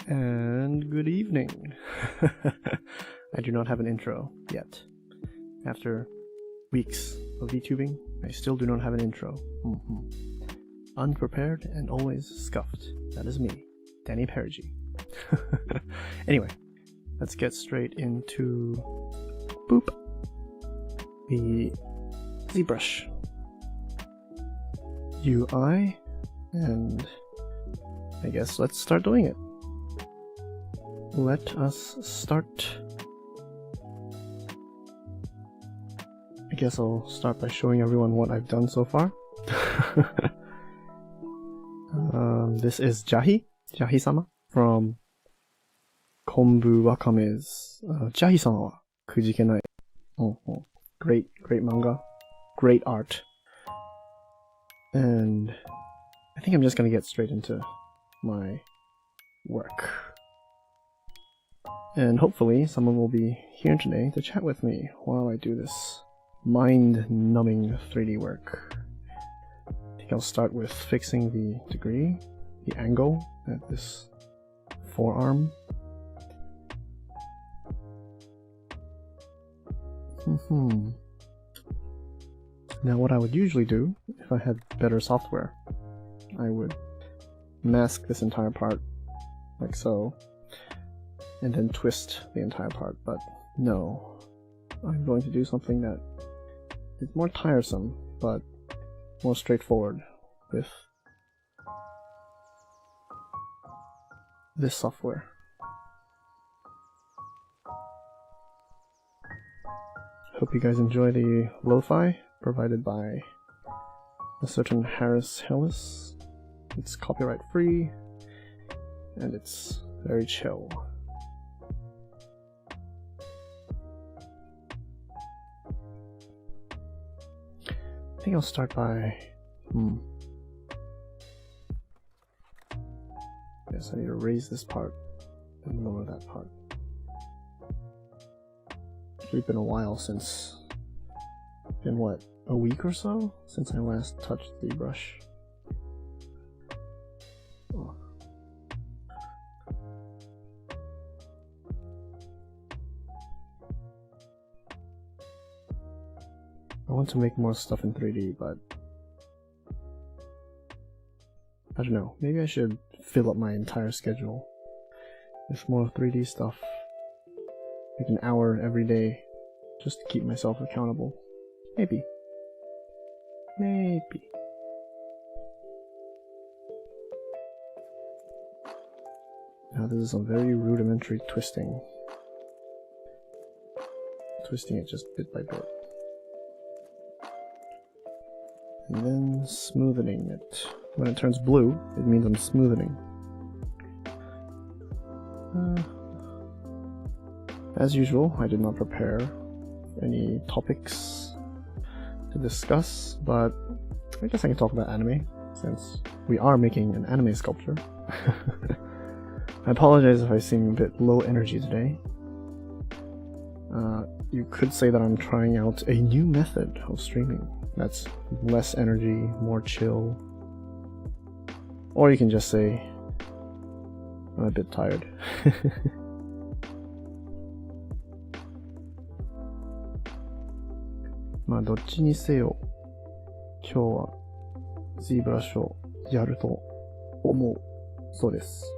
And good evening. I do not have an intro yet. After weeks of VTubing, I still do not have an intro. Unprepared and always scuffed. That is me, Danny Perigi. Anyway, let's get straight into the ZBrush UI, and I guess let's start doing it. Let us start. I guess I'll start by showing everyone what I've done so far. This is Jahy-sama from Konbu wa Kame's Jahy-sama Wa Kujikenai. Great manga, great art. And I think I'm just gonna get straight into my work. And hopefully someone will be here today to chat with me while I do this mind-numbing 3D work. I think I'll start with fixing the degree, the angle at this forearm. Now what I would usually do, if I had better software, I would mask this entire part, like so, and then twist the entire part, but no. I'm going to do something that is more tiresome, but more straightforward with this software. Hope you guys enjoy the lo-fi provided by a certain Harris Hillis. It's copyright free, and it's very chill. I think I'll start by... Yes, I need to raise this part and lower that part. It's been a while since... Been what, a week or so? Since I last touched ZBrush. I want to make more stuff in 3D, but I don't know, maybe I should fill up my entire schedule with more 3D stuff, like an hour every day, just to keep myself accountable. Maybe. Now this is some very rudimentary twisting. Twisting it just bit by bit. And then smoothing it. When it turns blue, it means I'm smoothing. As usual, I did not prepare any topics to discuss, but I guess I can talk about anime, since we are making an anime sculpture. I apologize if I seem a bit low energy today. You could say that I'm trying out a new method of streaming. That's less energy, more chill. Or you can just say, I'm a bit tired.まあどっちにせよ、今日は ZBrush をやると思うそうです。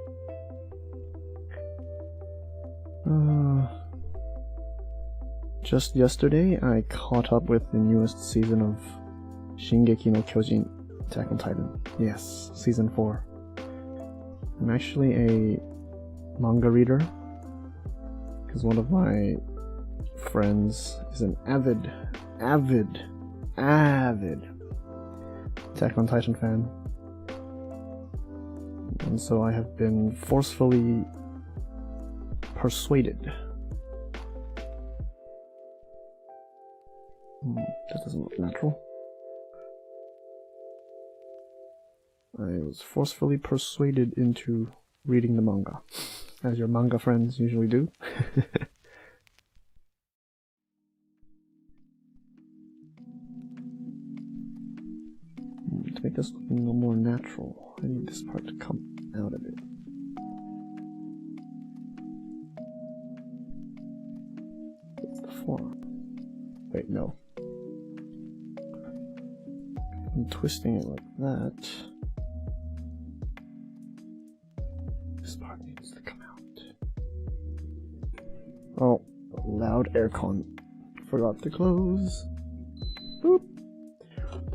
Just yesterday, I caught up with the newest season of Shingeki no Kyojin, Attack on Titan. Yes, season 4. I'm actually a manga reader, because one of my friends is an avid Attack on Titan fan. And so I have been forcefully persuaded. That doesn't look natural. I was forcefully persuaded into reading the manga, as your manga friends usually do. To make this look a little more natural, I need this part to come out of it. forearm. Wait, no. I'm twisting it like that. This part needs to come out. Oh, loud aircon. Forgot to close. Boop.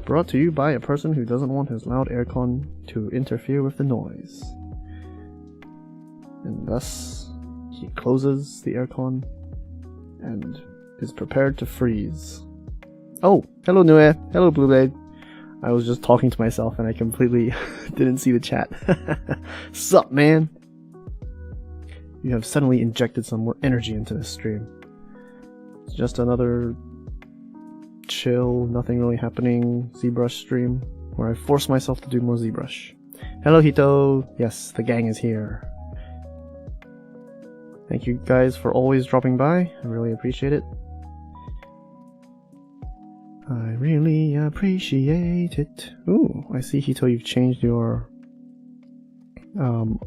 Brought to you by a person who doesn't want his loud aircon to interfere with the noise. And thus, he closes the aircon and is prepared to freeze. Oh, hello Nue. Hello Blueblade. I was just talking to myself and I completely didn't see the chat. Sup, man? You have suddenly injected some more energy into this stream. It's just another chill, nothing really happening ZBrush stream where I force myself to do more ZBrush. Hello Hito! Yes, the gang is here. Thank you guys for always dropping by. I really appreciate it. I really appreciate it. Ooh, I see Hito, you've changed your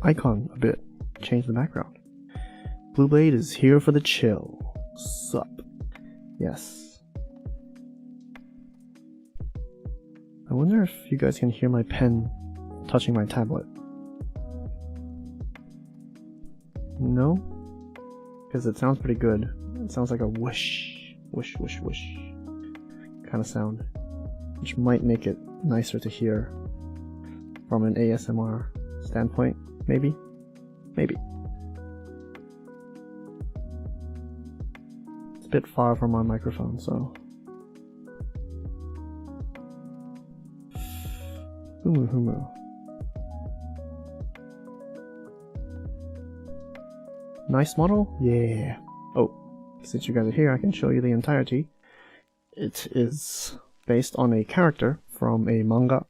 icon a bit. Changed the background. Blueblade is here for the chill. Sup. Yes. I wonder if you guys can hear my pen touching my tablet. No? Because it sounds pretty good. It sounds like a whoosh, whoosh, whoosh, whoosh kind of sound, which might make it nicer to hear from an ASMR standpoint. Maybe? Maybe. It's a bit far from my microphone, so... Humu humu. Nice model? Yeah. Oh, since you guys are here, I can show you the entirety. It is based on a character from a manga,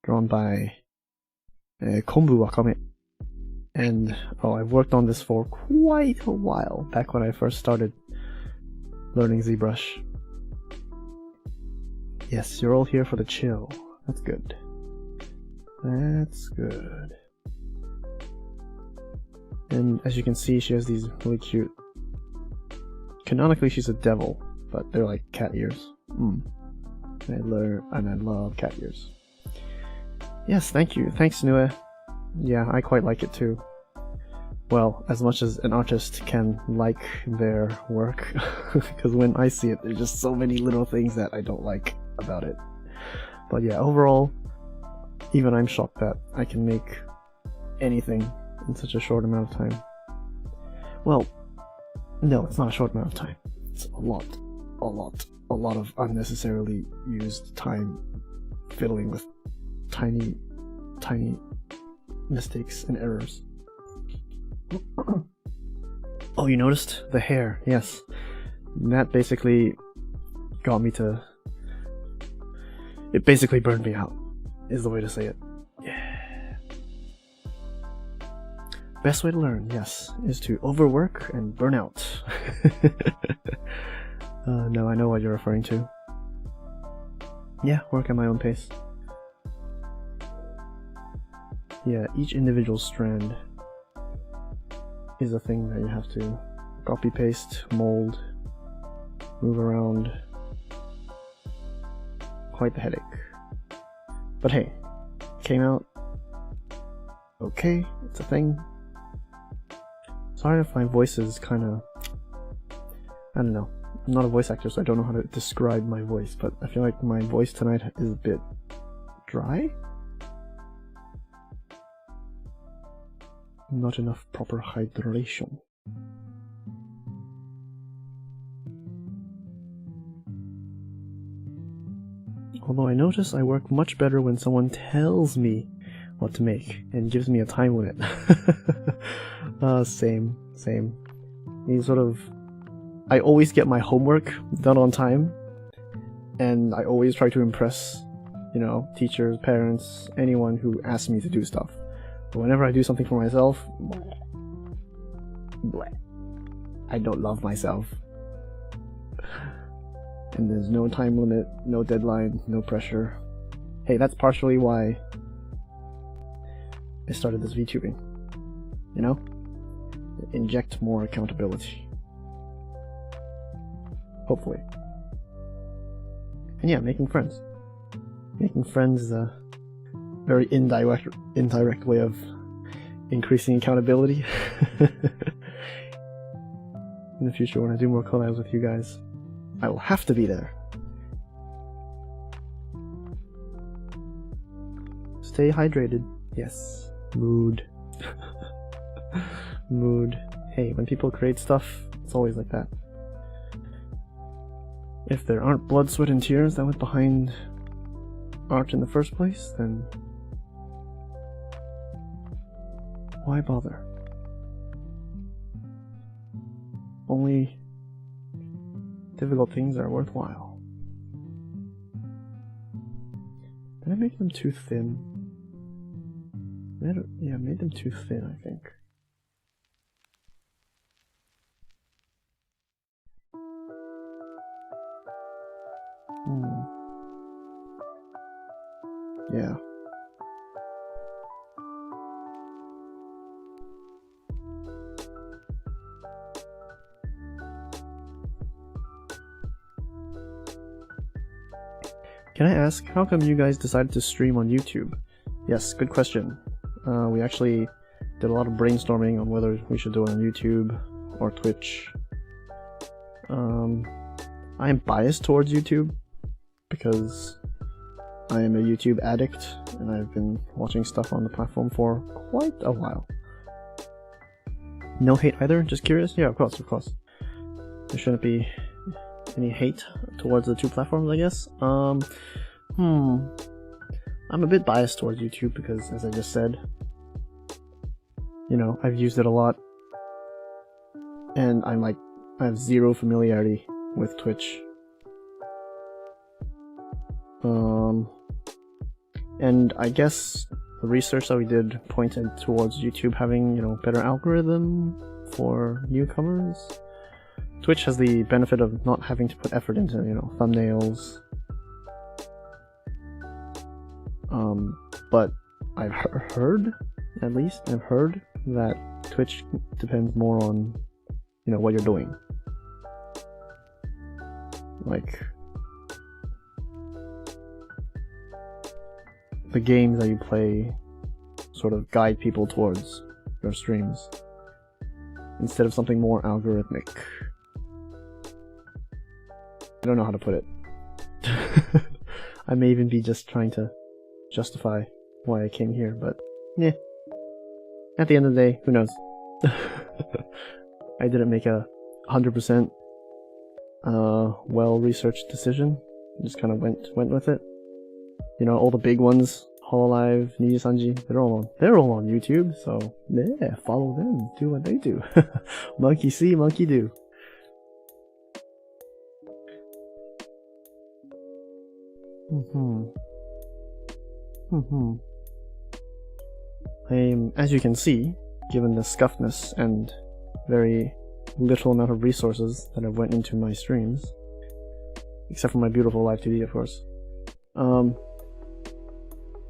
drawn by Konbu wa Kame. And, oh, I've worked on this for quite a while, back when I first started learning ZBrush. Yes, you're all here for the chill. That's good. That's good. And as you can see, she has these really cute... Canonically, she's a devil, but they're like cat ears. I love cat ears. Yes, thank you. Thanks, Nue. Yeah, I quite like it too. Well, as much as an artist can like their work, because when I see it, there's just so many little things that I don't like about it. But yeah, overall, even I'm shocked that I can make anything in such a short amount of time. Well, no, it's not a short amount of time. It's a lot of unnecessarily used time fiddling with tiny mistakes and errors. Oh, you noticed? The hair, yes. That basically got me to... It basically burned me out, is the way to say it. Yeah. Best way to learn, yes, is to overwork and burn out. No, I know what you're referring to. Yeah, work at my own pace. Yeah, each individual strand is a thing that you have to copy, paste, mold, move around. Quite the headache. But hey, came out okay, it's a thing. Sorry if my voice is kinda... I don't know. I'm not a voice actor, so I don't know how to describe my voice, but I feel like my voice tonight is a bit dry? Not enough proper hydration. Although I notice I work much better when someone tells me what to make and gives me a time limit. Same. These sort of... I always get my homework done on time, and I always try to impress, you know, teachers, parents, anyone who asks me to do stuff. But whenever I do something for myself, bleh. I don't love myself. And there's no time limit, no deadline, no pressure. Hey, that's partially why I started this VTubing. You know? Inject more accountability. hopefully. And yeah, making friends. Making friends is a very indirect way of increasing accountability. In the future, when I do more collabs with you guys, I will have to be there. Stay hydrated. Yes. Mood. Mood. Hey, when people create stuff, it's always like that. If there aren't blood, sweat, and tears that went behind art in the first place, then why bother? Only difficult things are worthwhile. Did I make them too thin? Yeah, I made them too thin, I think. Yeah. Can I ask, how come you guys decided to stream on YouTube? Yes, good question. We actually did a lot of brainstorming on whether we should do it on YouTube or Twitch. I am biased towards YouTube because I am a YouTube addict and I've been watching stuff on the platform for quite a while. No hate either, just curious? Yeah, of course. There shouldn't be any hate towards the two platforms, I guess. I'm a bit biased towards YouTube because, as I just said, you know, I've used it a lot and I have zero familiarity with Twitch. And I guess the research that we did pointed towards YouTube having, you know, better algorithm for newcomers. Twitch has the benefit of not having to put effort into, you know, thumbnails. But I've heard that Twitch depends more on, you know, what you're doing. Like, the games that you play sort of guide people towards your streams instead of something more algorithmic. I don't know how to put it. I may even be just trying to justify why I came here, but yeah. At the end of the day, who knows? I didn't make a 100% well-researched decision. Just kind of went with it. You know, all the big ones, Hololive, Nijisanji, they're all on YouTube, so yeah, follow them, do what they do. Monkey see, monkey do. As you can see, given the scuffness and very little amount of resources that have went into my streams, except for my beautiful live TV, of course.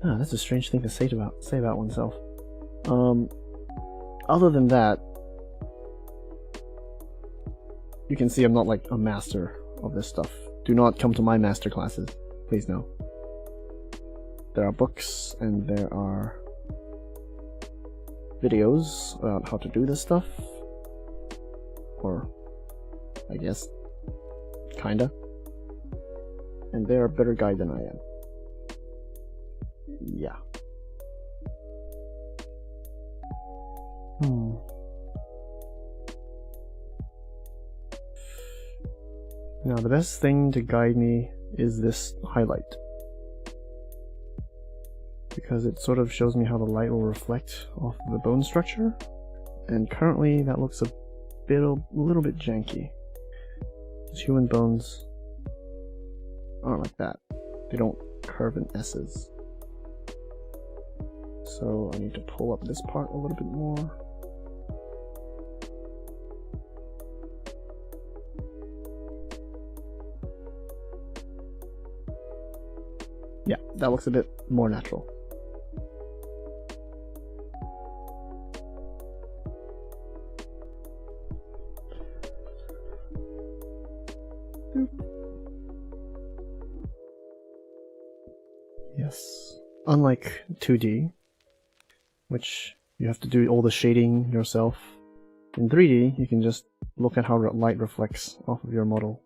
That's a strange thing to say about oneself. Other than that, you can see I'm not like a master of this stuff. Do not come to my master classes, please no. There are books and there are videos about how to do this stuff. Or, I guess, kinda. And they're a better guide than I am. Yeah. Now the best thing to guide me is this highlight, because it sort of shows me how the light will reflect off the bone structure, and currently that looks a little bit janky. Human bones aren't like that. They don't curve in S's. So I need to pull up this part a little bit more. Yeah, that looks a bit more natural. Yes. Unlike 2D, which you have to do all the shading yourself, in 3D you can just look at how light reflects off of your model,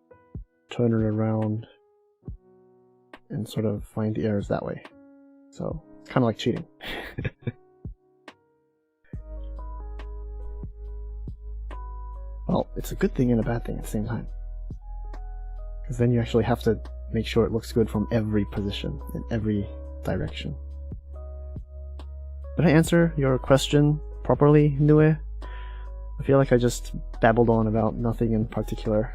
turn it around, and sort of find the errors that way. So, it's kind of like cheating. Well, it's a good thing and a bad thing at the same time. Because then you actually have to make sure it looks good from every position, in every direction. Did I answer your question properly, Nue? I feel like I just babbled on about nothing in particular.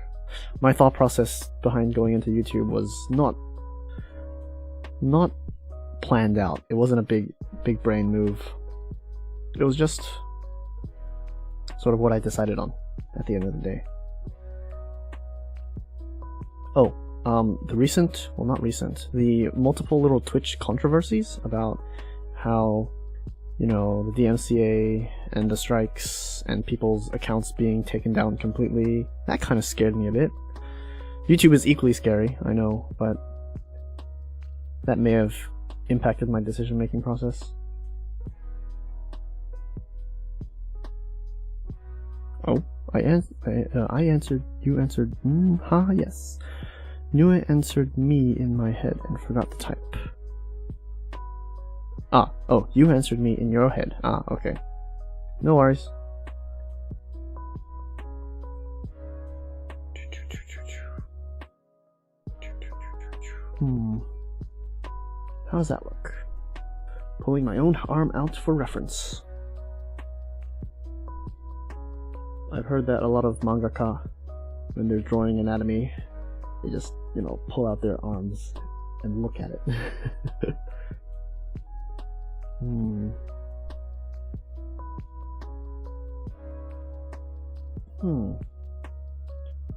My thought process behind going into YouTube was not planned out. It wasn't a big brain move. It was just sort of what I decided on at the end of the day. Oh, the multiple little Twitch controversies about how, you know, the DMCA and the strikes and people's accounts being taken down completely, that kind of scared me a bit. YouTube is equally scary, I know, but that may have impacted my decision-making process. Oh, I answered, you answered, yes. Nue answered me in my head and forgot to type. Oh, you answered me in your head. Okay. No worries. How does that look? Pulling my own arm out for reference. I've heard that a lot of mangaka, when they're drawing anatomy, they just, you know, pull out their arms and look at it.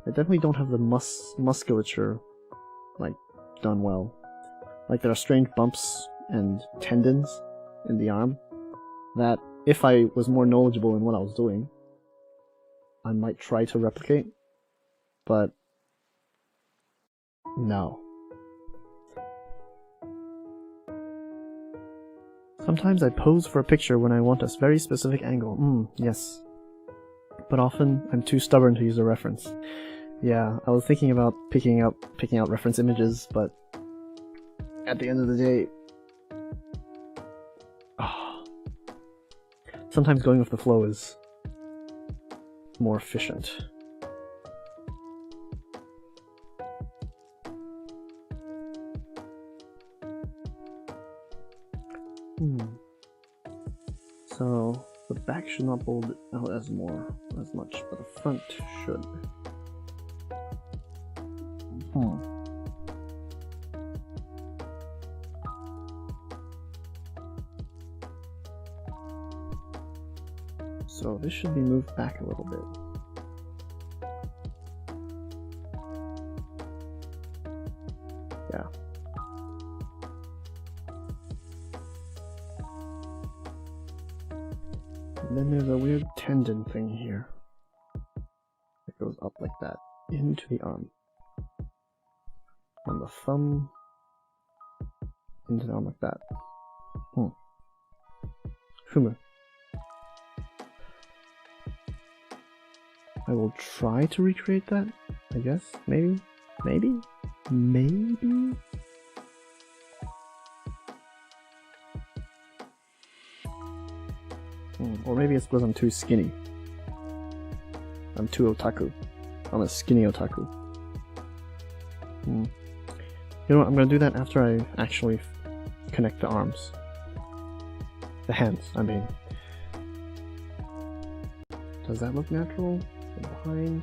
I definitely don't have the musculature, like, done well. Like, there are strange bumps and tendons in the arm that, if I was more knowledgeable in what I was doing, I might try to replicate, but no. Sometimes I pose for a picture when I want a very specific angle. Yes. But often I'm too stubborn to use a reference. Yeah, I was thinking about picking out reference images, but at the end of the day, sometimes going with the flow is more efficient. So the back should not bulge out as much, but the front should. So this should be moved back a little bit. Yeah. And then there's a weird tendon thing here. It goes up like that, into the arm. On the thumb, into the arm like that. Fumu. I will try to recreate that, I guess. Maybe? Or maybe it's because I'm too skinny. I'm too otaku. I'm a skinny otaku. You know what, I'm gonna do that after I actually connect the arms. The hands, I mean. Does that look natural? Behind?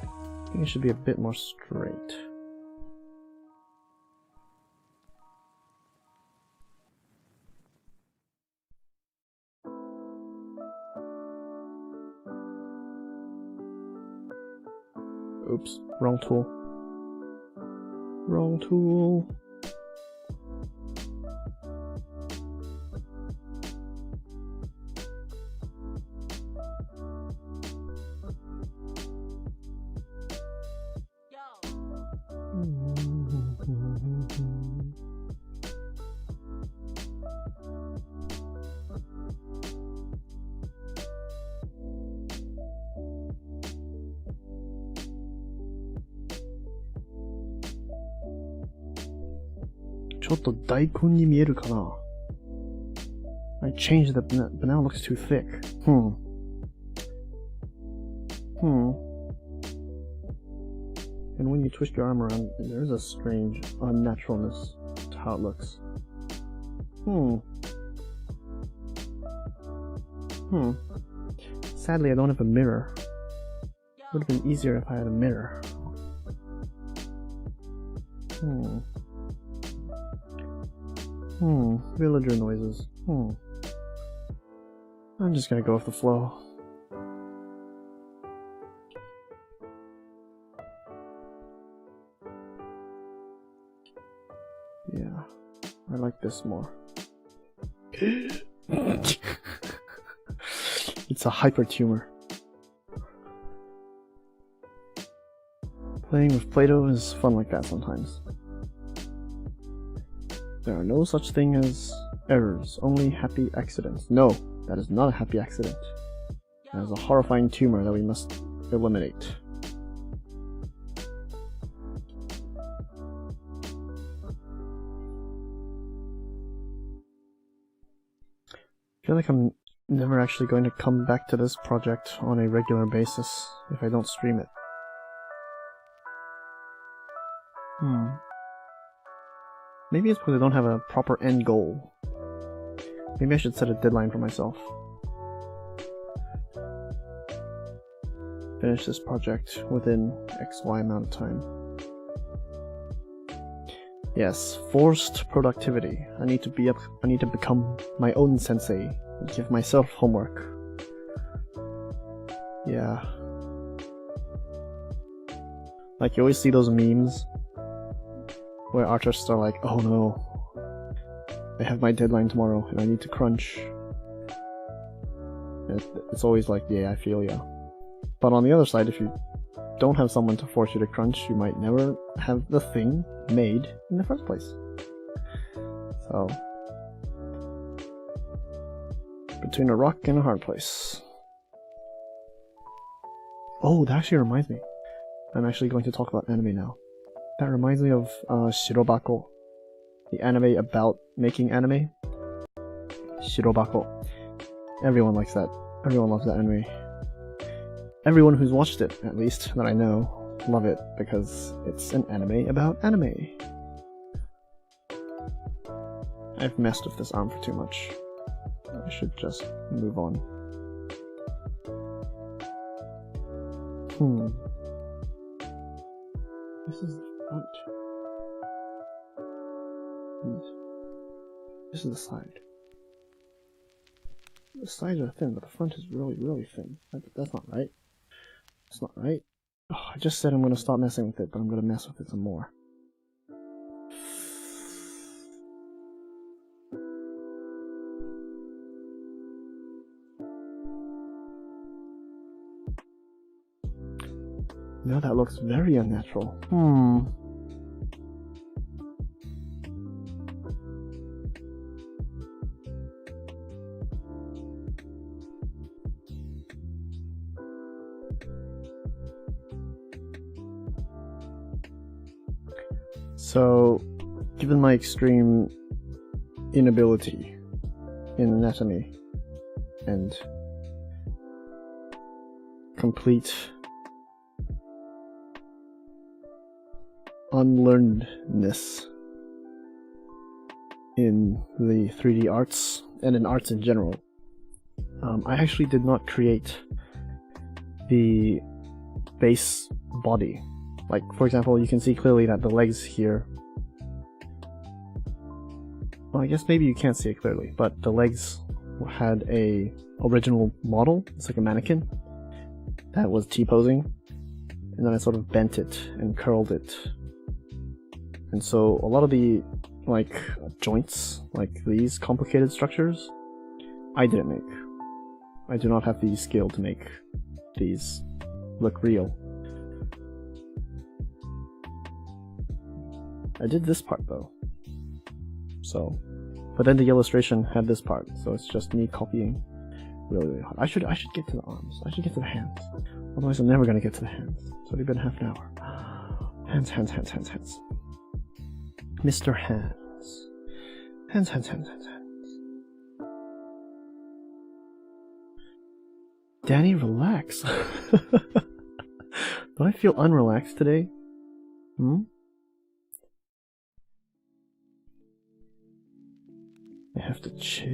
I think it should be a bit more straight. Oops, wrong tool. Wrong tool. ちょっと大根に見えるかな? I changed it, but now it looks too thick. And when you twist your arm around, there's a strange unnaturalness to how it looks. Sadly, I don't have a mirror. It would have been easier if I had a mirror. Villager noises. I'm just gonna go with the flow. Yeah, I like this more. It's a hyper tumor. Playing with Play-Doh is fun like that sometimes. There are no such thing as errors, only happy accidents. No, that is not a happy accident. That is a horrifying tumor that we must eliminate. I feel like I'm never actually going to come back to this project on a regular basis if I don't stream it. Maybe it's because I don't have a proper end goal. Maybe I should set a deadline for myself. Finish this project within XY amount of time. Yes, forced productivity. I need to become my own sensei and give myself homework. Yeah. Like, you always see those memes where artists are like, oh no, I have my deadline tomorrow and I need to crunch. And it's always like, yeah, I feel ya. But on the other side, if you don't have someone to force you to crunch, you might never have the thing made in the first place. So, between a rock and a hard place. Oh, that actually reminds me. I'm actually going to talk about anime now. That reminds me of Shirobako, the anime about making anime. Shirobako. Everyone likes that. Everyone loves that anime. Everyone who's watched it, at least, that I know, love it because it's an anime about anime. I've messed with this arm for too much. I should just move on. This is the front. And this is the side. The sides are thin, but the front is really, really thin. That's not right. That's not right. Oh, I just said I'm gonna stop messing with it, but I'm gonna mess with it some more. Now that looks very unnatural. So, given my extreme inability in anatomy and complete unlearnedness in the 3D arts and in arts in general, I actually did not create the base body. Like, for example, you can see clearly that the legs here, well, I guess maybe you can't see it clearly, but the legs had a original model. It's like a mannequin that was T-posing, and then I sort of bent it and curled it. And so a lot of the, like, joints, like these complicated structures, I didn't make. I do not have the skill to make these look real. I did this part though. So, but then the illustration had this part, so it's just me copying really, really hard. I should get to the arms. I should get to the hands. Otherwise I'm never gonna get to the hands. It's already been half an hour. Hands. Mr. Hands. Hands. Danny, relax. Do I feel unrelaxed today? I have to chill.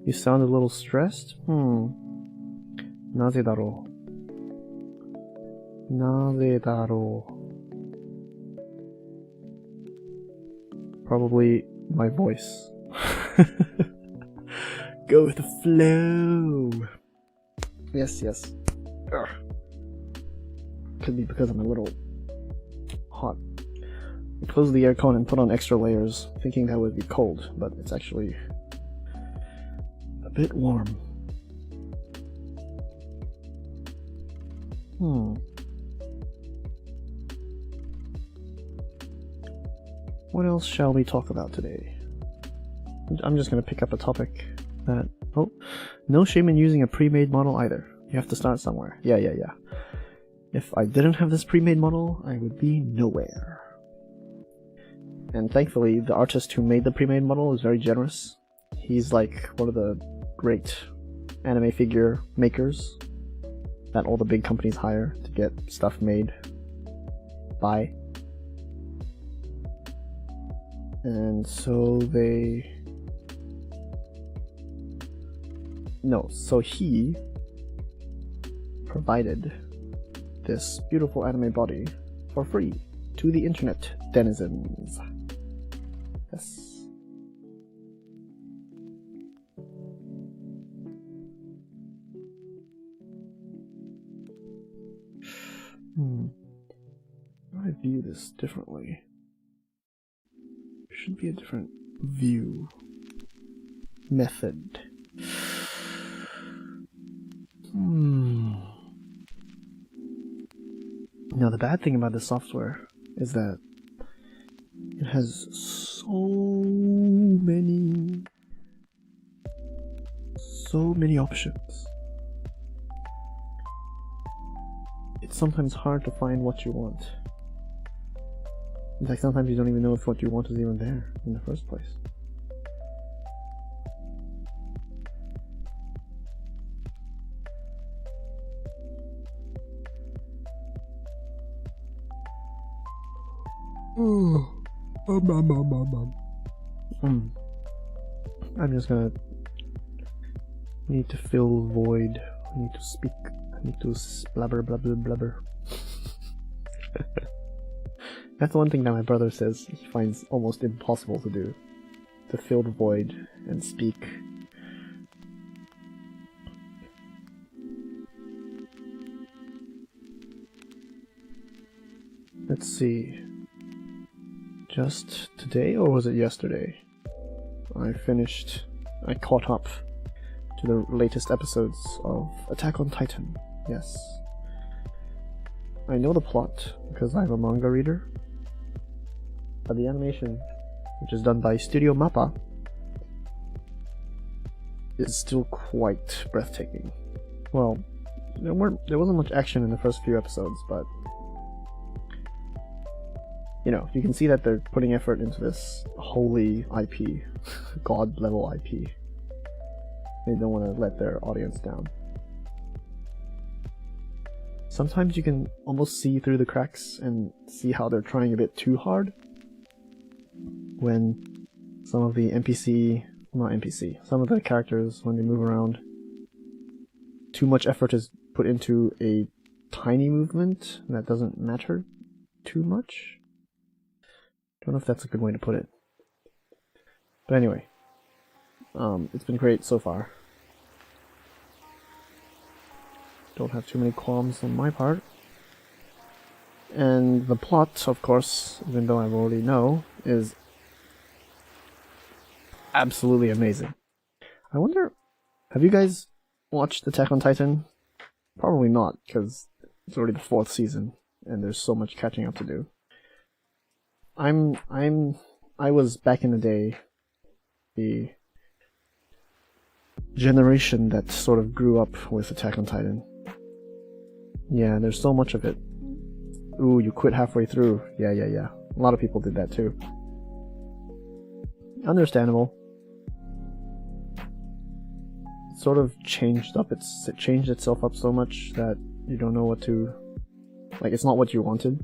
You sound a little stressed? なぜだろう? Probably my voice. Go with the flow. Yes. Ugh. Could be because I'm a little hot. I closed the aircon and put on extra layers, thinking that would be cold, but it's actually a bit warm. What else shall we talk about today? I'm just gonna pick up a topic that... Oh, no shame in using a pre-made model either. You have to start somewhere. Yeah. If I didn't have this pre-made model, I would be nowhere. And thankfully, the artist who made the pre-made model is very generous. He's like one of the great anime figure makers that all the big companies hire to get stuff made by. And so he provided this beautiful anime body for free to the internet denizens. Yes. I view this differently. There should be a different view method. Now the bad thing about this software is that it has so many options. It's sometimes hard to find what you want. In fact, sometimes you don't even know if what you want is even there in the first place. I'm just gonna need to fill void. I need to speak. I need to blabber. That's one thing that my brother says he finds almost impossible to do. To fill the void and speak. Let's see. Just today, or was it yesterday? I caught up to the latest episodes of Attack on Titan. Yes. I know the plot because I'm a manga reader, but the animation, which is done by Studio Mappa, is still quite breathtaking. Well, there wasn't much action in the first few episodes, but you know, you can see that they're putting effort into this holy IP, god level IP. They don't want to let their audience down. Sometimes you can almost see through the cracks and see how they're trying a bit too hard when some of the some of the characters, when they move around, too much effort is put into a tiny movement that doesn't matter too much. Don't know if that's a good way to put it. But anyway, it's been great so far. Don't have too many qualms on my part. And the plot, of course, even though I already know, is absolutely amazing. I wonder, have you guys watched Attack on Titan? Probably not, because it's already the 4th season, and there's so much catching up to do. I was back in the day the generation that sort of grew up with Attack on Titan. Yeah, there's so much of it. Ooh, you quit halfway through. Yeah. A lot of people did that too. Understandable. It sort of changed itself up so much that you don't know what to... Like, it's not what you wanted.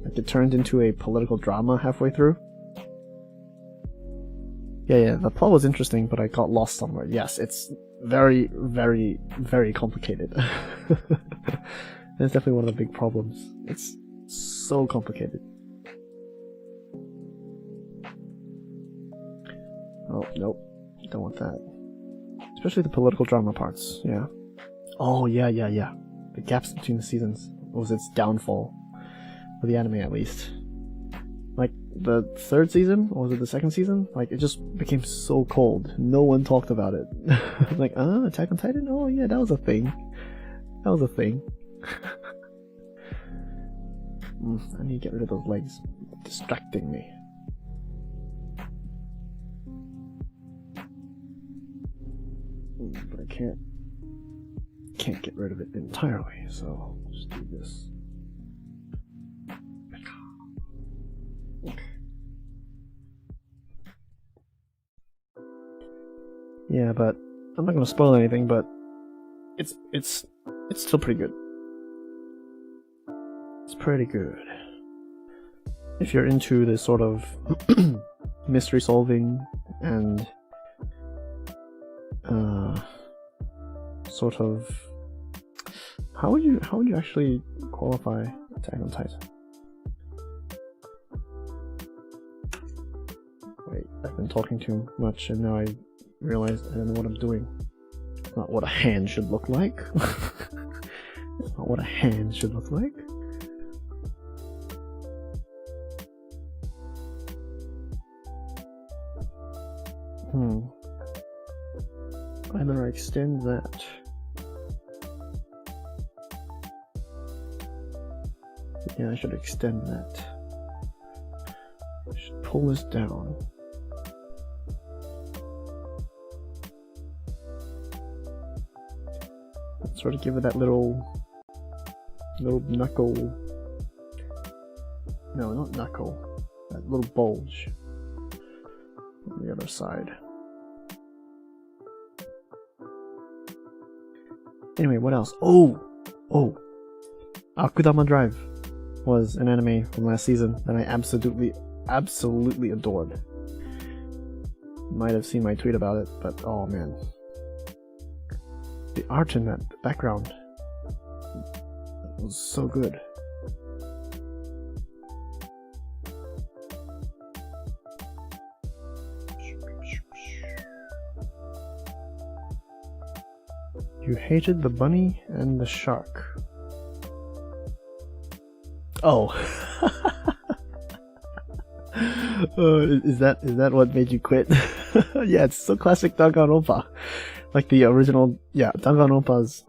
Like, it turned into a political drama halfway through. Yeah, the plot was interesting, but I got lost somewhere. Yes, it's very, very, very complicated. That's definitely one of the big problems. It's so complicated. Oh, nope. Don't want that. Especially the political drama parts, yeah. Oh, yeah. The gaps between the seasons was its downfall. For the anime, at least. Like, the third season, or was it the second season? Like, it just became so cold. No one talked about it. Like, Attack on Titan? Oh, yeah, that was a thing. I need to get rid of those legs. Distracting me. But I can't get rid of it entirely, so I'll just do this. Okay. Yeah, but I'm not gonna spoil anything, but it's still pretty good. It's pretty good. If you're into this sort of mystery solving and sort of how would you actually qualify Attack on Titan? Wait, I've been talking too much and now I realized I don't know what I'm doing. It's not what a hand should look like. It's not what a hand should look like. Either I extend that. Yeah, I should extend that. I should pull this down. Sort of give it that little knuckle. No, not knuckle. That little bulge on the other side. Anyway, what else? Oh! Akudama Drive was an anime from last season that I absolutely adored. You might have seen my tweet about it, but oh man. The art in that background was so good. You hated the bunny and the shark. Oh. Is that what made you quit? Yeah, it's so classic Danganronpa. Like the original, yeah, Danganronpa's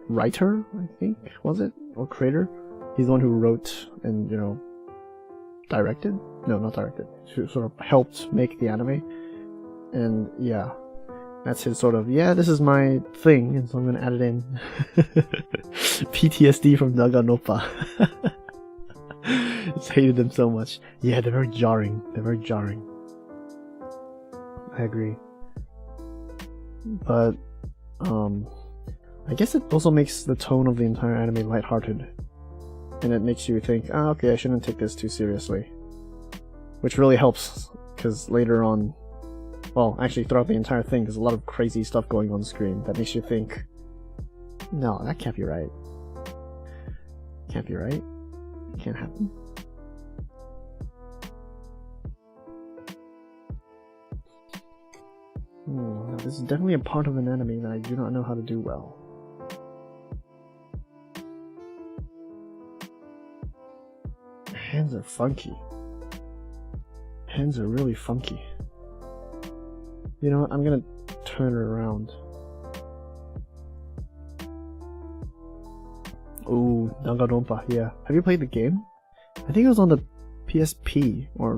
writer, I think, was it? Or creator? He's the one who wrote and, directed? No, not directed. Who sort of helped make the anime. And yeah, that's his sort of, yeah, this is my thing, and so I'm gonna add it in. PTSD from Danganronpa. Just hated them so much. Yeah, they're very jarring. I agree. But, I guess it also makes the tone of the entire anime lighthearted. And it makes you think, okay, I shouldn't take this too seriously. Which really helps, because later on, well, actually throughout the entire thing, there's a lot of crazy stuff going on screen that makes you think, no, that can't be right. Can't be right. It can't happen. This is definitely a part of an anime that I do not know how to do well. Hands are funky. Hands are really funky. You know what? I'm gonna turn it around. Ooh, Danganronpa, yeah. Have you played the game? I think it was on the PSP, or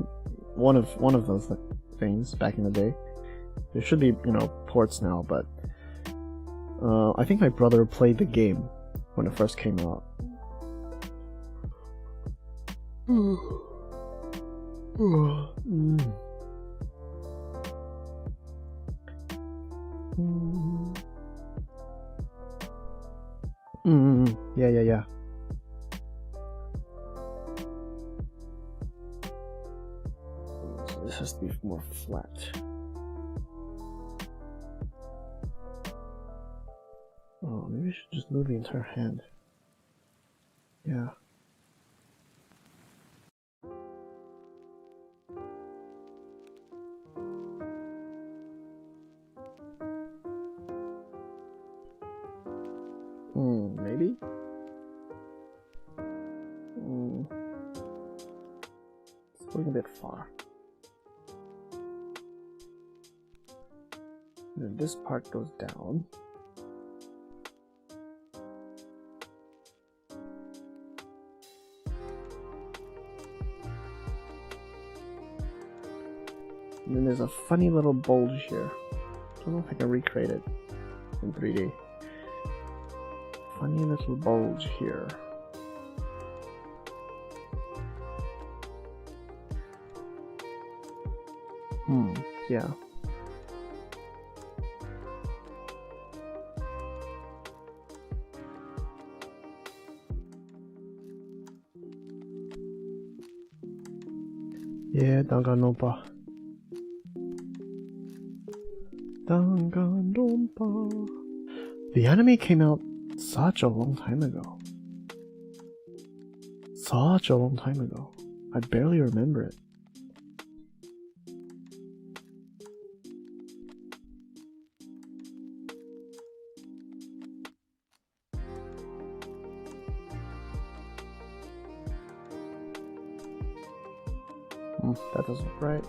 one of those things back in the day. There should be, ports now, but I think my brother played the game when it first came out. Yeah. So this has to be more flat. Oh, maybe I should just move the entire hand. Yeah. Maybe? It's going a bit far. And then this part goes down. And then there's a funny little bulge here. I don't know if I can recreate it in 3D. Funny little bulge here. Yeah. Yeah, Danganronpa. Danganronpa. The anime came out such a long time ago. I barely remember it. That doesn't look right.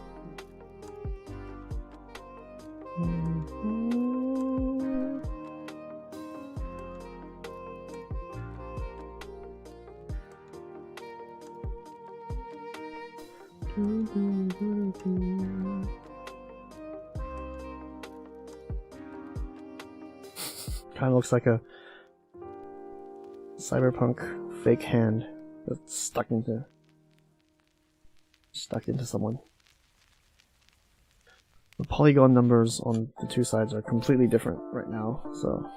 Kind of looks like a cyberpunk fake hand that's stuck into someone. The polygon numbers on the two sides are completely different right now, so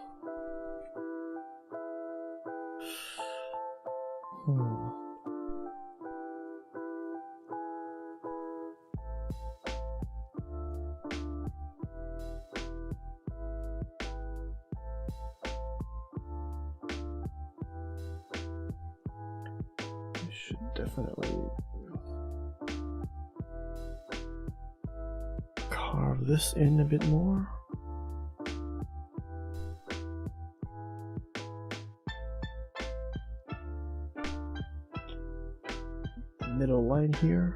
I should definitely carve this in a bit more. The middle line here.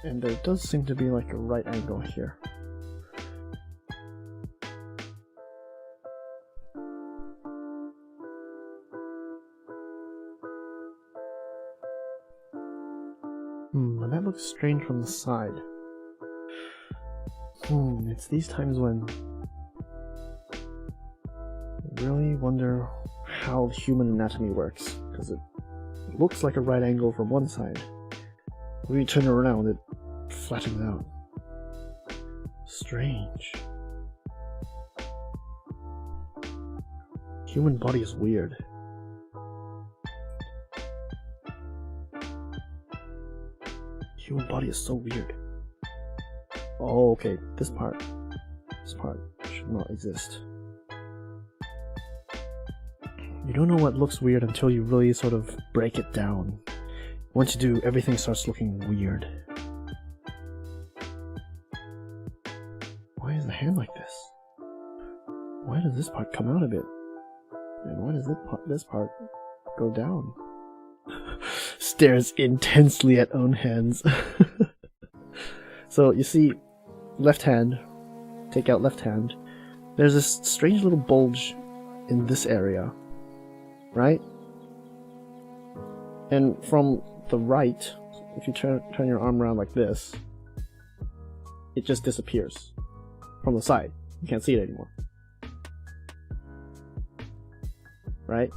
And there does seem to be like a right angle here. And that looks strange from the side. It's these times when I really wonder how human anatomy works, because it looks like a right angle from one side. When you turn it around, it flattens out. Strange. Human body is weird. Human body is so weird. Oh, okay, this part should not exist. You don't know what looks weird until you really sort of break it down. Once you do, everything starts looking weird. Why is the hand like this? Why does this part come out a bit? And why does this part go down? Stares intensely at own hands. So you see, left hand, take out left hand, there's this strange little bulge in this area, right? And from the right, if you turn your arm around like this, it just disappears from the side. You can't see it anymore. Right?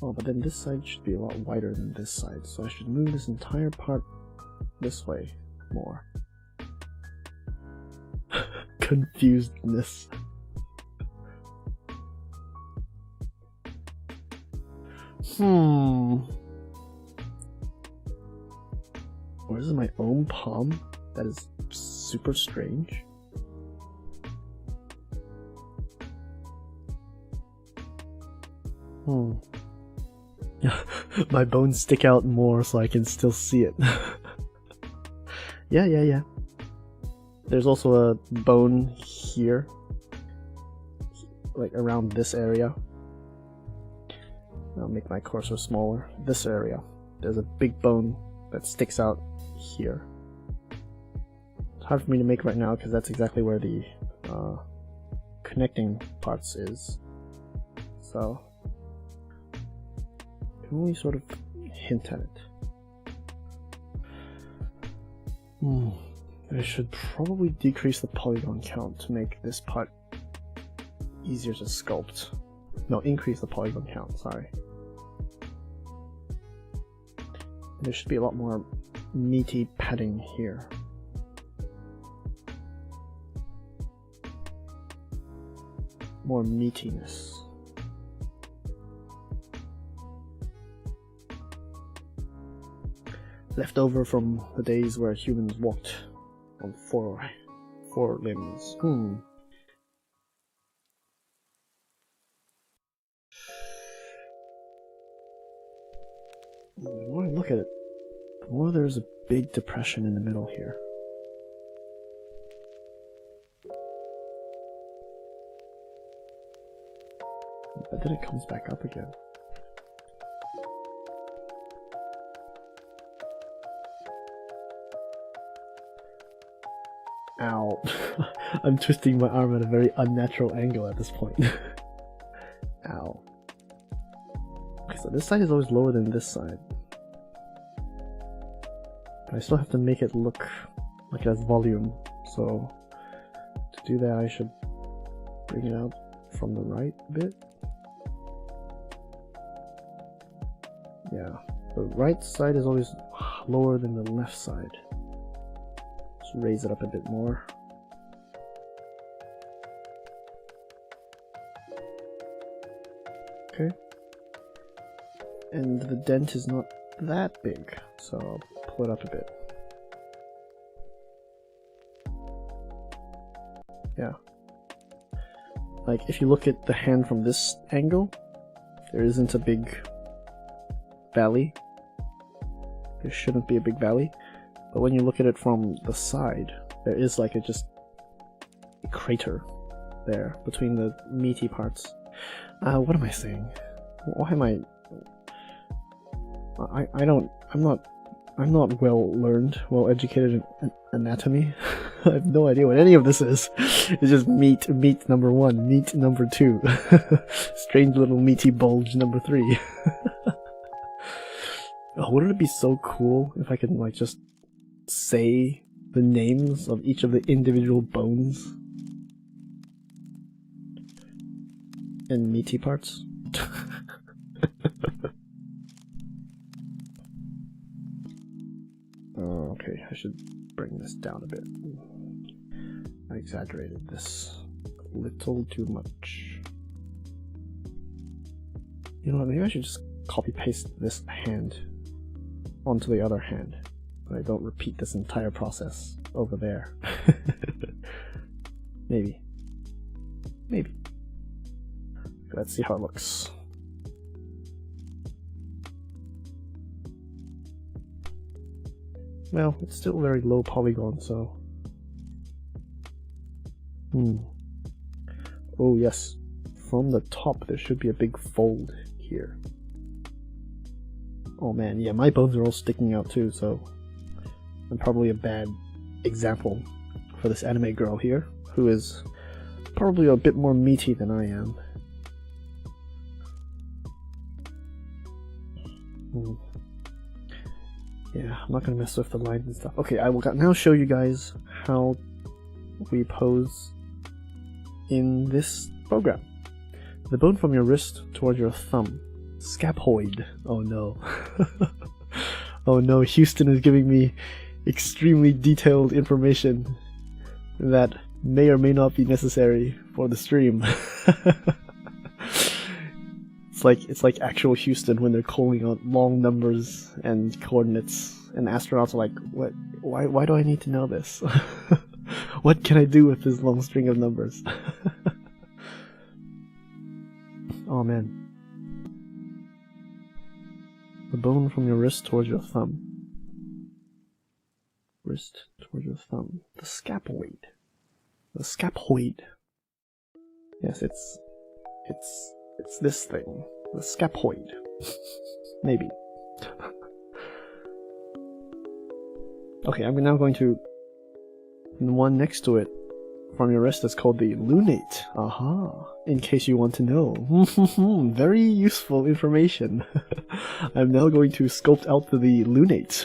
Oh, but then this side should be a lot wider than this side, so I should move this entire part this way more. Confusedness. Or is it my own palm? That is super strange. My bones stick out more so I can still see it. Yeah. There's also a bone here, like around this area. I'll make my cursor smaller. This area. There's a big bone that sticks out here. It's hard for me to make right now because that's exactly where the connecting parts is. So I can only sort of hint at it. I should probably decrease the polygon count to make this part easier to sculpt. No, increase the polygon count, sorry. There should be a lot more meaty padding here. More meatiness. Left over from the days where humans walked on four limbs. The more I look at it, the more there's a big depression in the middle here. But then it comes back up again. Ow. I'm twisting my arm at a very unnatural angle at this point. Ow. Okay, so this side is always lower than this side. But I still have to make it look like it has volume. So to do that I should bring it out from the right bit. Yeah, the right side is always lower than the left side. Just raise it up a bit more. Okay. And the dent is not that big, so I'll pull it up a bit. Yeah. Like, if you look at the hand from this angle, there isn't a big valley. There shouldn't be a big valley. But when you look at it from the side, there is like a crater there between the meaty parts. What am I saying? Why am I'm not well educated in anatomy. I have no idea what any of this is. It's just meat number 1, meat number 2. Strange little meaty bulge number 3. Oh, wouldn't it be so cool if I could like just say the names of each of the individual bones and meaty parts? Oh, okay, I should bring this down a bit. I exaggerated this a little too much. You know what, maybe I should just copy paste this hand onto the other hand, but I don't repeat this entire process over there. Maybe. Let's see how it looks. Well, it's still very low polygon, so... Oh yes, from the top there should be a big fold here. Oh man, yeah, my bones are all sticking out too, so I'm probably a bad example for this anime girl here, who is probably a bit more meaty than I am. Yeah, I'm not gonna mess with the lines and stuff. Okay, I will now show you guys how we pose in this program. The bone from your wrist towards your thumb. Scapoid. Oh no. Oh no, Houston is giving me extremely detailed information that may or may not be necessary for the stream. It's like actual Houston when they're calling out long numbers and coordinates, and astronauts are like, "What? Why do I need to know this? What can I do with this long string of numbers?" Oh man. The bone from your wrist towards your thumb. Wrist towards your thumb. The scapoid. The scapoid. Yes, it's this thing. The scapoid. Maybe. Okay, I'm now going to... The one next to it from your wrist is called the lunate. Aha! In case you want to know. Very useful information. I'm now going to sculpt out the lunate.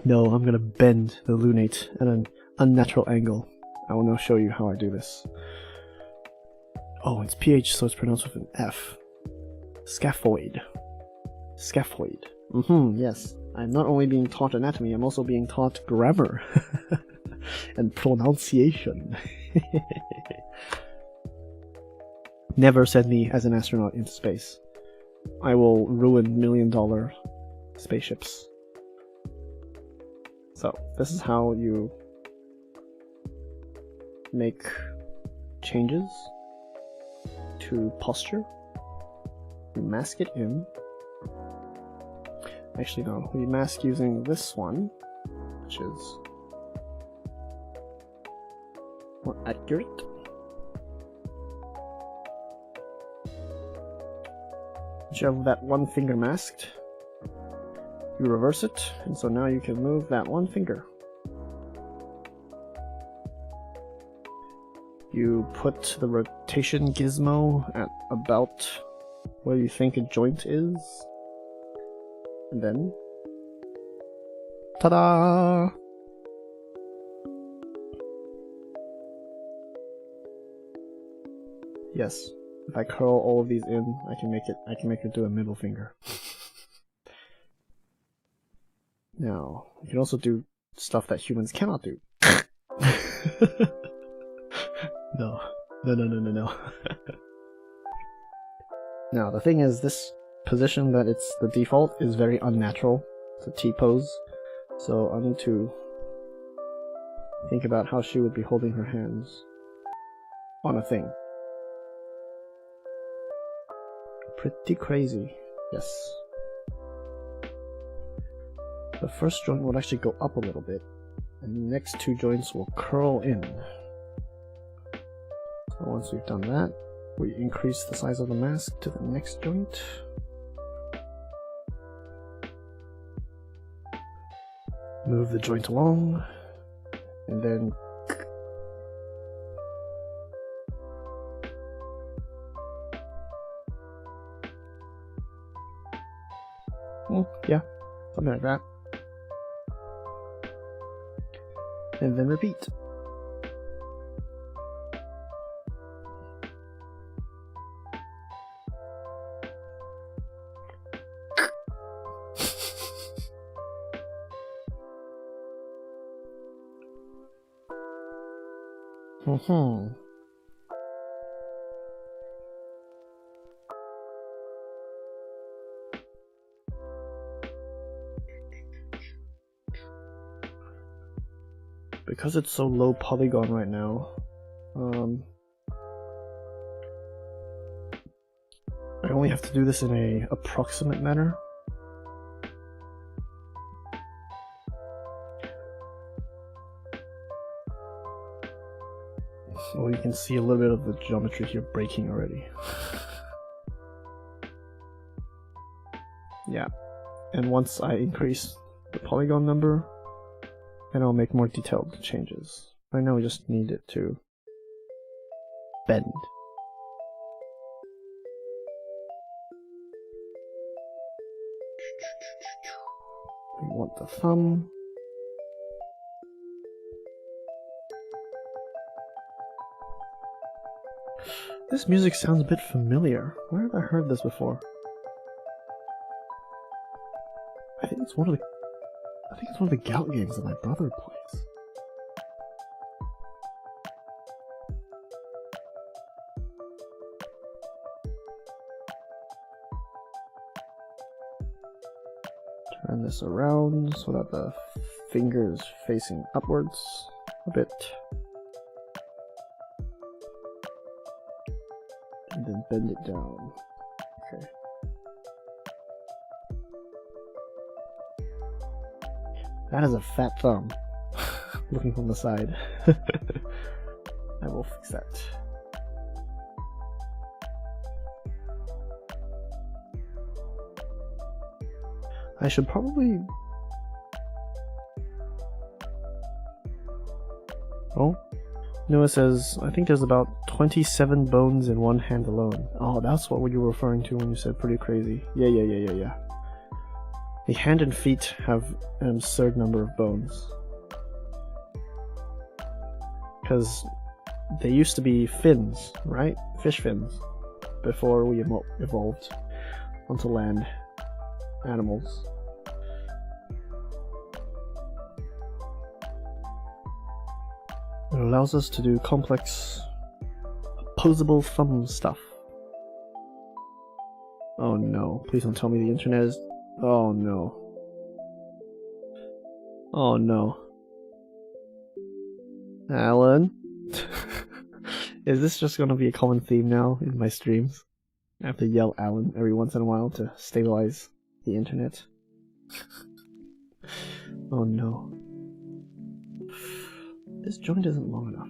No, I'm gonna bend the lunate at an unnatural angle. I will now show you how I do this. Oh, it's PH, so it's pronounced with an F. Scapoid. Scapoid. Yes. I'm not only being taught anatomy, I'm also being taught grammar. And pronunciation. Never send me as an astronaut into space. I will ruin $1 million spaceships. So, this is how you make changes to posture. You mask it in. Actually, no, we mask using this one, which is more accurate. Once you have that one finger masked, you reverse it, and so now you can move that one finger. You put the rotation gizmo at about where you think a joint is, and then, ta-da! Yes, if I curl all of these in, I can make it do a middle finger. Now, you can also do stuff that humans cannot do. No. Now, the thing is, this position that it's the default is very unnatural. It's a T-pose. So I need to think about how she would be holding her hands on a thing. Pretty crazy. Yes. The first joint will actually go up a little bit, and the next two joints will curl in. So once we've done that, we increase the size of the mask to the next joint. Move the joint along, and then yeah, something like that. And then repeat. Because it's so low polygon right now, I only have to do this in a approximate manner. So you can see a little bit of the geometry here breaking already. Yeah, and once I increase the polygon number, then I'll make more detailed changes. Right now we just need it to bend. We want the thumb. This music sounds a bit familiar. Where have I heard this before? I think it's one of the gout games that my brother plays. Turn this around so that the finger is facing upwards a bit. And then bend it down. Okay. That is a fat thumb. Looking from the side. I will fix that. I should probably... Oh? Noah says, I think there's about 27 bones in one hand alone. Oh, that's what you were referring to when you said pretty crazy. Yeah. The hand and feet have an absurd number of bones. Because they used to be fins, right? Fish fins. Before we evolved onto land animals. It allows us to do complex, opposable thumb stuff. Oh no, please don't tell me the internet is... Oh no. Oh no. Alan? Is this just gonna be a common theme now in my streams? I have to yell Alan every once in a while to stabilize the internet. Oh no. This joint isn't long enough.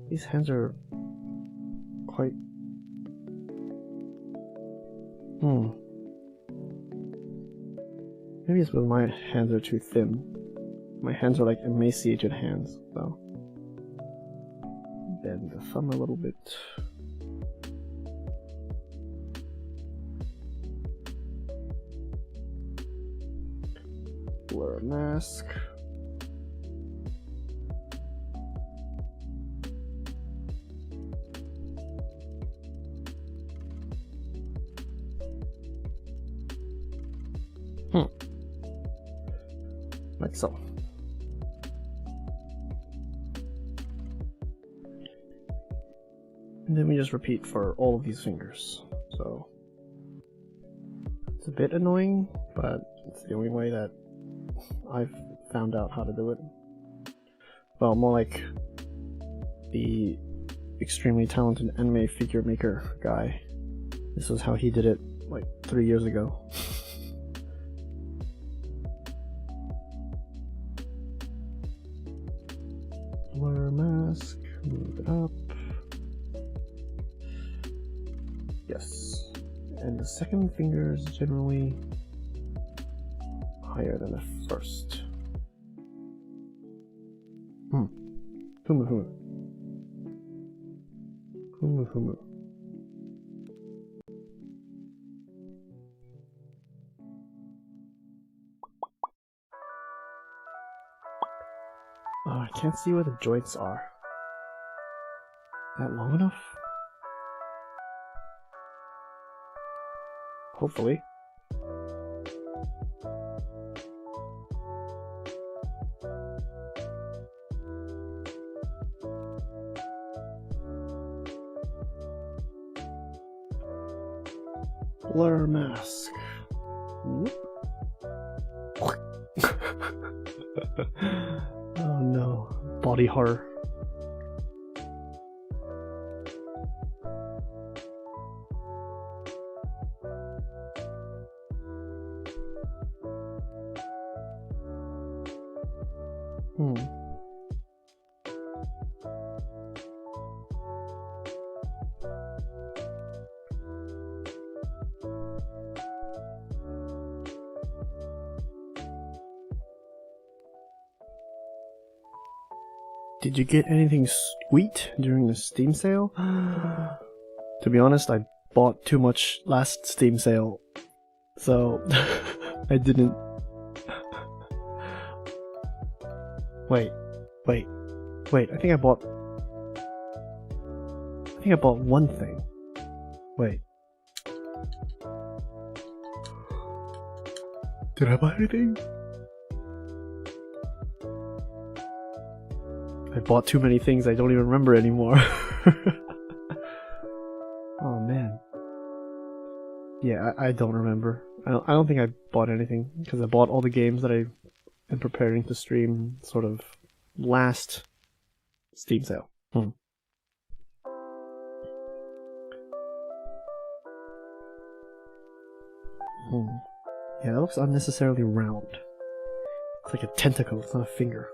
These hands are quite... Maybe it's because my hands are too thin. My hands are like emaciated hands, so... Bend the thumb a little bit. Blur mask. Like so. And then we just repeat for all of these fingers. So it's a bit annoying, but it's the only way that I've found out how to do it. Well, more like the extremely talented anime figure maker guy. This was how he did it like 3 years ago. Blur mask, move it up. Yes. And the second finger is generally higher than the first. Humu humu. Humu humu. Oh, I can't see where the joints are. That long enough? Hopefully. Blur mask. Oh no, body horror. Did you get anything sweet during the Steam sale? To be honest, I bought too much last Steam sale, so I didn't. Wait. I think I bought one thing. Wait. Did I buy anything? I bought too many things I don't even remember anymore. Oh man. Yeah, I don't remember. I don't think I bought anything, because I bought all the games that I am preparing to stream sort of last Steam sale. Yeah, it looks unnecessarily round. It's like a tentacle, it's not a finger.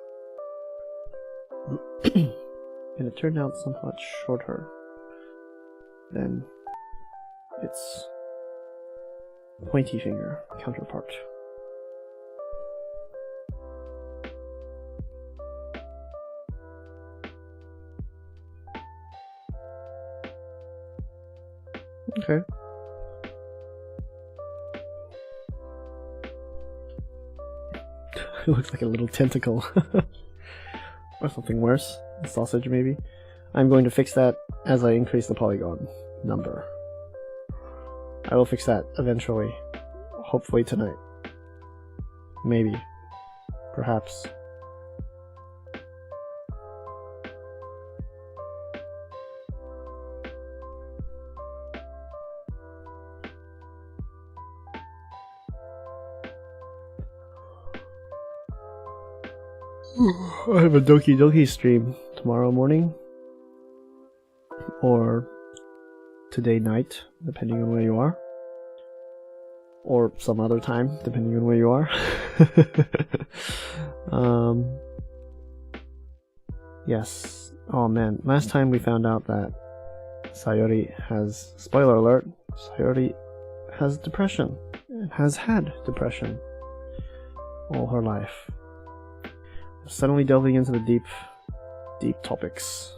And it turned out somewhat shorter than its pointy finger counterpart. Okay. It looks like a little tentacle. Or something worse. A sausage, maybe. I'm going to fix that as I increase the polygon number. I will fix that eventually. Hopefully tonight. Maybe. Perhaps. I have a Doki Doki stream tomorrow morning, or today night, depending on where you are, or some other time, depending on where you are. Yes. Oh man, last time we found out that Sayori has, spoiler alert, Sayori has depression, and has had depression all her life. Suddenly delving into the deep topics,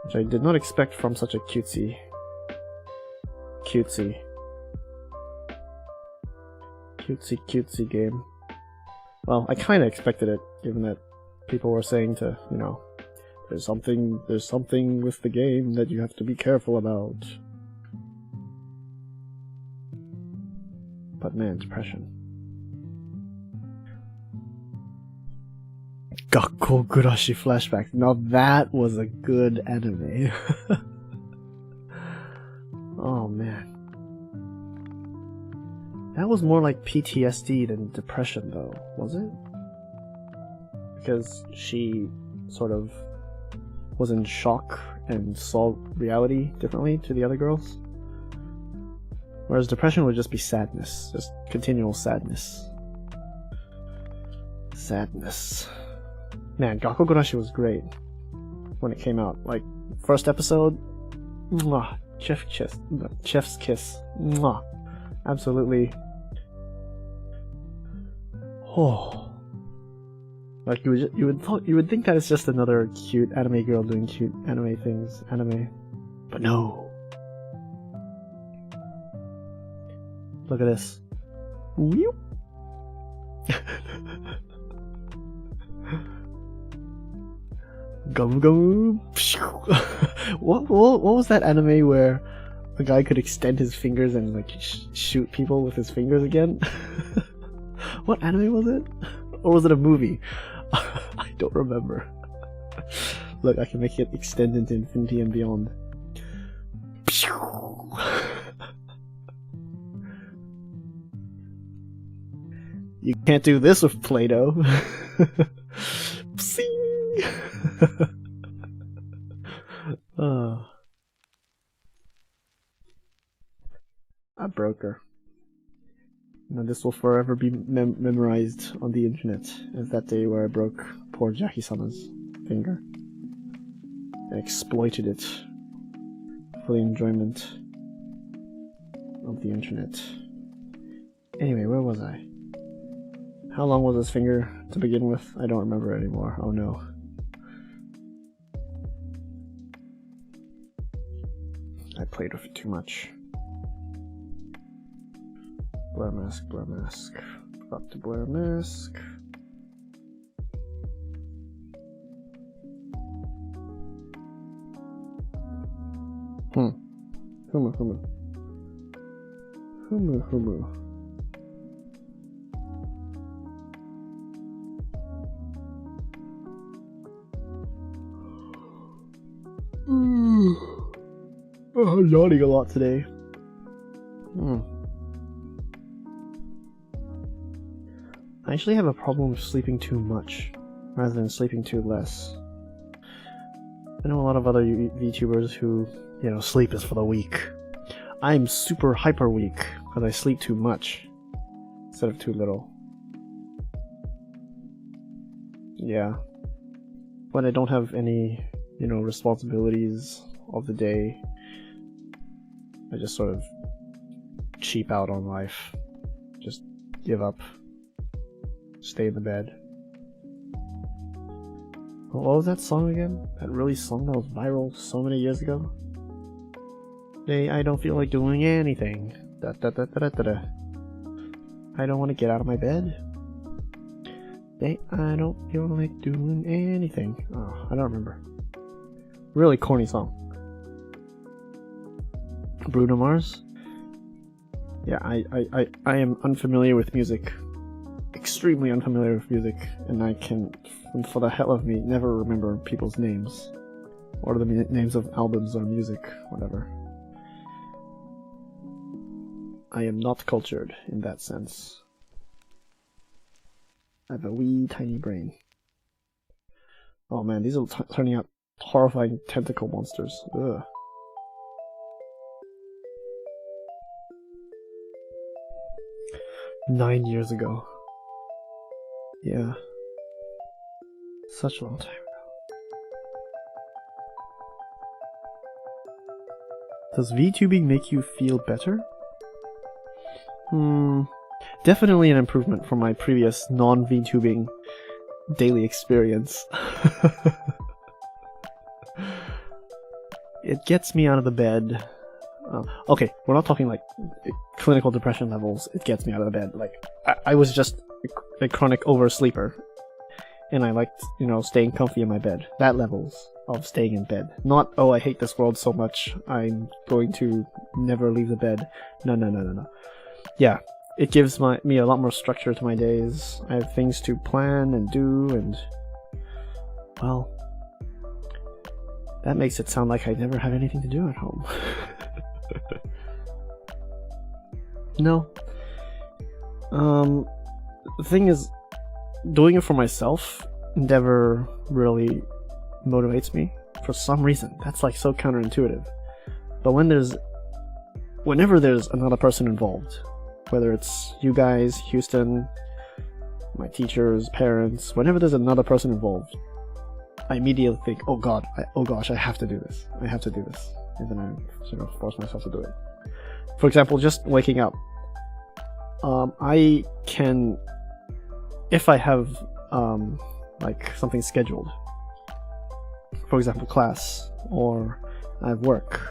which I did not expect from such a cutesy game. Well, I kinda expected it, given that people were saying to, you know, there's something with the game that you have to be careful about. But man, depression. Gakkou Gurashi flashback. Now that was a good anime. Oh man. That was more like PTSD than depression though, was it? Because she sort of was in shock and saw reality differently to the other girls. Whereas depression would just be sadness. Just continual sadness. Sadness. Man, Gakkou Gurashi was great when it came out. Like, first episode, mwah, chef's kiss, mwah, absolutely. Oh, like you would think that it's just another cute anime girl doing cute anime things, but no. Look at this. Whew. Gum gum. What was that anime where a guy could extend his fingers and like shoot people with his fingers again? What anime was it? Or was it a movie? I don't remember. Look, I can make it extend into infinity and beyond. You can't do this with Play-Doh. I broke her. Now this will forever be memorized on the internet as that day where I broke poor Jahy-sama's finger and exploited it for the enjoyment of the internet. Anyway, where was I? How long was his finger to begin with? I don't remember anymore. Oh no. I played with it too much. Blur mask, blur mask. Forgot to blur mask. Humu. I'm yawning a lot today. I actually have a problem with sleeping too much rather than sleeping too less. I know a lot of other VTubers who, you know, sleep is for the weak. I'm super hyper weak because I sleep too much instead of too little. Yeah. When I don't have any, you know, responsibilities of the day, I just sort of cheap out on life. Just give up. Stay in the bed. What was that song again? That really song that was viral so many years ago? Today I don't feel like doing anything. Da, da, da, da, da, da. I don't want to get out of my bed. Today I don't feel like doing anything. Oh, I don't remember. Really corny song. Bruno Mars? Yeah, I am unfamiliar with music. Extremely unfamiliar with music, and I can, for the hell of me, never remember people's names. Or the names of albums or music, whatever. I am not cultured in that sense. I have a wee tiny brain. Oh man, these are turning out horrifying tentacle monsters. Ugh. Nine years ago. Yeah. Such a long time ago. Does VTubing make you feel better? Definitely an improvement from my previous non-VTubing daily experience. It gets me out of the bed. Okay, we're not talking like clinical depression levels. It gets me out of the bed. Like, I was just a chronic oversleeper, and I liked, you know, staying comfy in my bed. That levels of staying in bed. Not, oh, I hate this world so much, I'm going to never leave the bed. No. Yeah, it gives me a lot more structure to my days. I have things to plan and do, and, well, that makes it sound like I never have anything to do at home. No. The thing is, doing it for myself never really motivates me for some reason. That's like so counterintuitive. But whenever there's another person involved, whether it's you guys, Houston, my teachers, parents, whenever there's another person involved, I immediately think, oh god, oh gosh, I have to do this. I have to do this. And then I sort of force myself to do it. For example, just waking up. I can, if I have like something scheduled, for example class, or I have work,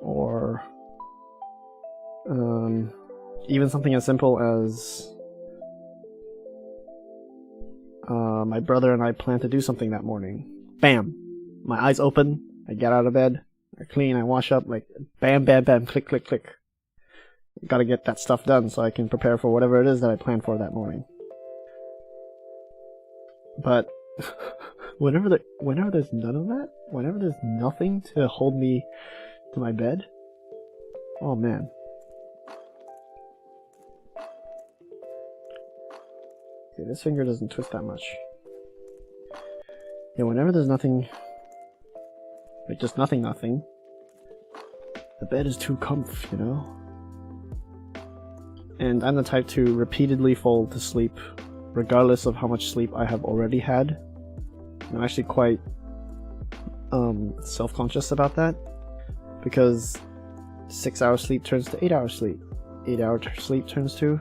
or even something as simple as my brother and I plan to do something that morning. Bam! My eyes open, I get out of bed, I clean, I wash up, like bam, click, click, click. Gotta get that stuff done so I can prepare for whatever it is that I planned for that morning. But whenever there's none of that, whenever there's nothing to hold me to my bed, oh man. Okay, this finger doesn't twist that much. Yeah, whenever there's nothing, like just nothing, the bed is too comfy, you know? And I'm the type to repeatedly fall to sleep, regardless of how much sleep I have already had. I'm actually quite self-conscious about that, because 6 hours sleep turns to 8 hours sleep. 8 hours sleep turns to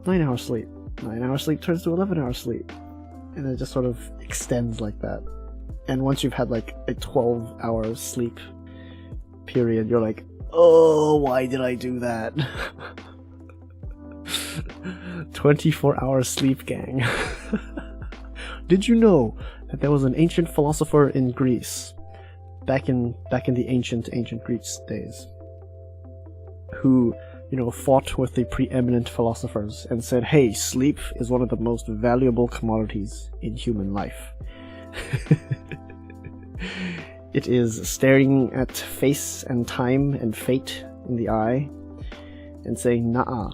9 hours sleep. 9 hours sleep turns to 11 hours sleep. And it just sort of extends like that. And once you've had like a 12 hours sleep, period, you're like, oh, why did I do that? 24-hour sleep, gang. Did you know that there was an ancient philosopher in Greece, back in the ancient Greece days, who, you know, fought with the preeminent philosophers and said, hey, sleep is one of the most valuable commodities in human life. It is staring at face and time and fate in the eye and saying, nah,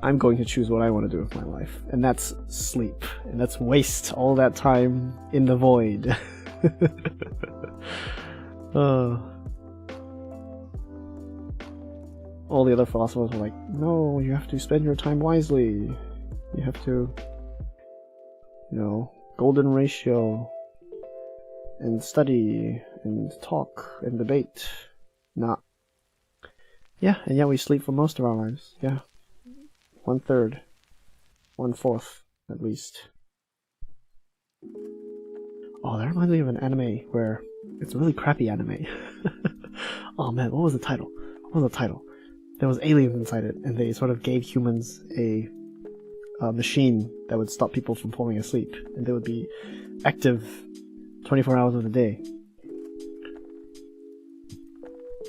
I'm going to choose what I want to do with my life. And that's sleep. And that's waste all that time in the void. All the other philosophers were like, no, you have to spend your time wisely. You have to, you know, golden ratio, and study, and talk, and debate. Nah. Yeah, and yet we sleep for most of our lives. Yeah. 1/3. 1/4, at least. Oh, that reminds me of an anime where it's a really crappy anime. Oh man, what was the title? There was aliens inside it, and they sort of gave humans a machine that would stop people from falling asleep, and they would be active 24 hours of the day.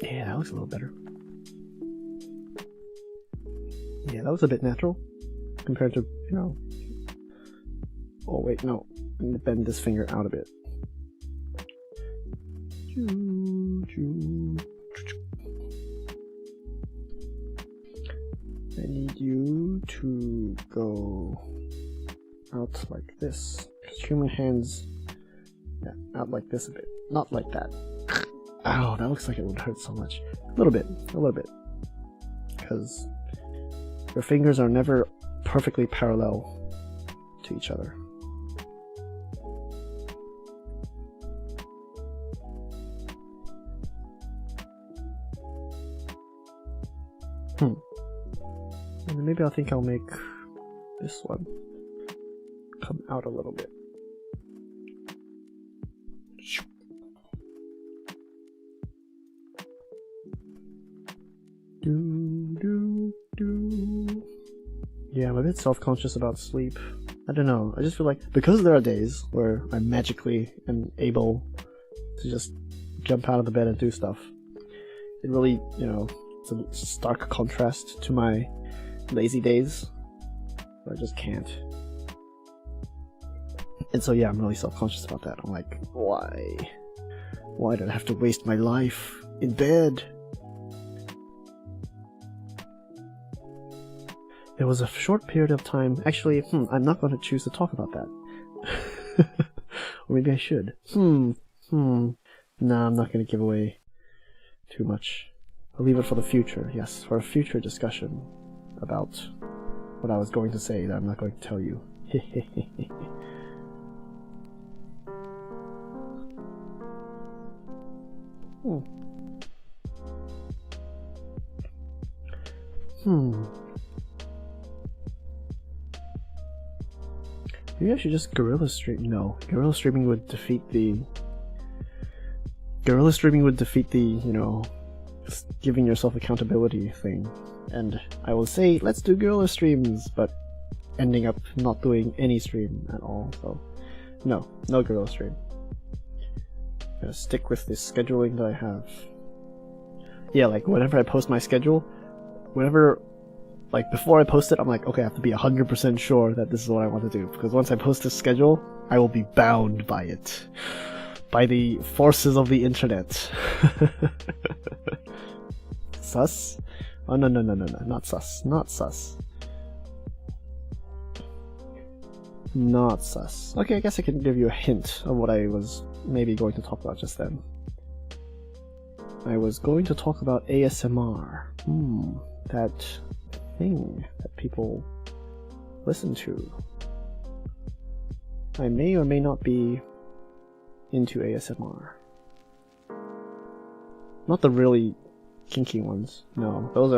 Yeah, that looks a little better. Yeah, that was a bit natural compared to, you know. Oh wait, no. I need to bend this finger out a bit. I need you to go out like this. Human hands, yeah, out like this a bit. Not like that. Ow, that looks like it would hurt so much. A little bit. Because your fingers are never perfectly parallel to each other. And maybe I think I'll make this one come out a little bit. Yeah, I'm a bit self-conscious about sleep. I don't know, I just feel like because there are days where I magically am able to just jump out of the bed and do stuff, it really, you know, it's a stark contrast to my lazy days where I just can't. And so yeah, I'm really self-conscious about that. I'm like, why did I have to waste my life in bed? There was a short period of time, actually, I'm not going to choose to talk about that. Or maybe I should. Nah, I'm not going to give away too much. I'll leave it for the future, yes, for a future discussion about what I was going to say that I'm not going to tell you. Maybe I should just guerrilla stream. No, guerrilla streaming would defeat the, you know, giving yourself accountability thing. And I will say, let's do guerrilla streams, but ending up not doing any stream at all. So, no guerrilla stream. I'm gonna stick with this scheduling that I have. Yeah, like whenever I post my schedule, like before I post it, I'm like, okay, I have to be 100% sure that this is what I want to do, because once I post this schedule, I will be bound by it. By the forces of the internet. Sus? Oh, no, not sus. Not sus. Not sus. Okay, I guess I can give you a hint of what I was maybe going to talk about just then. I was going to talk about ASMR. That thing that people listen to. I may or may not be into ASMR. Not the really kinky ones. No, those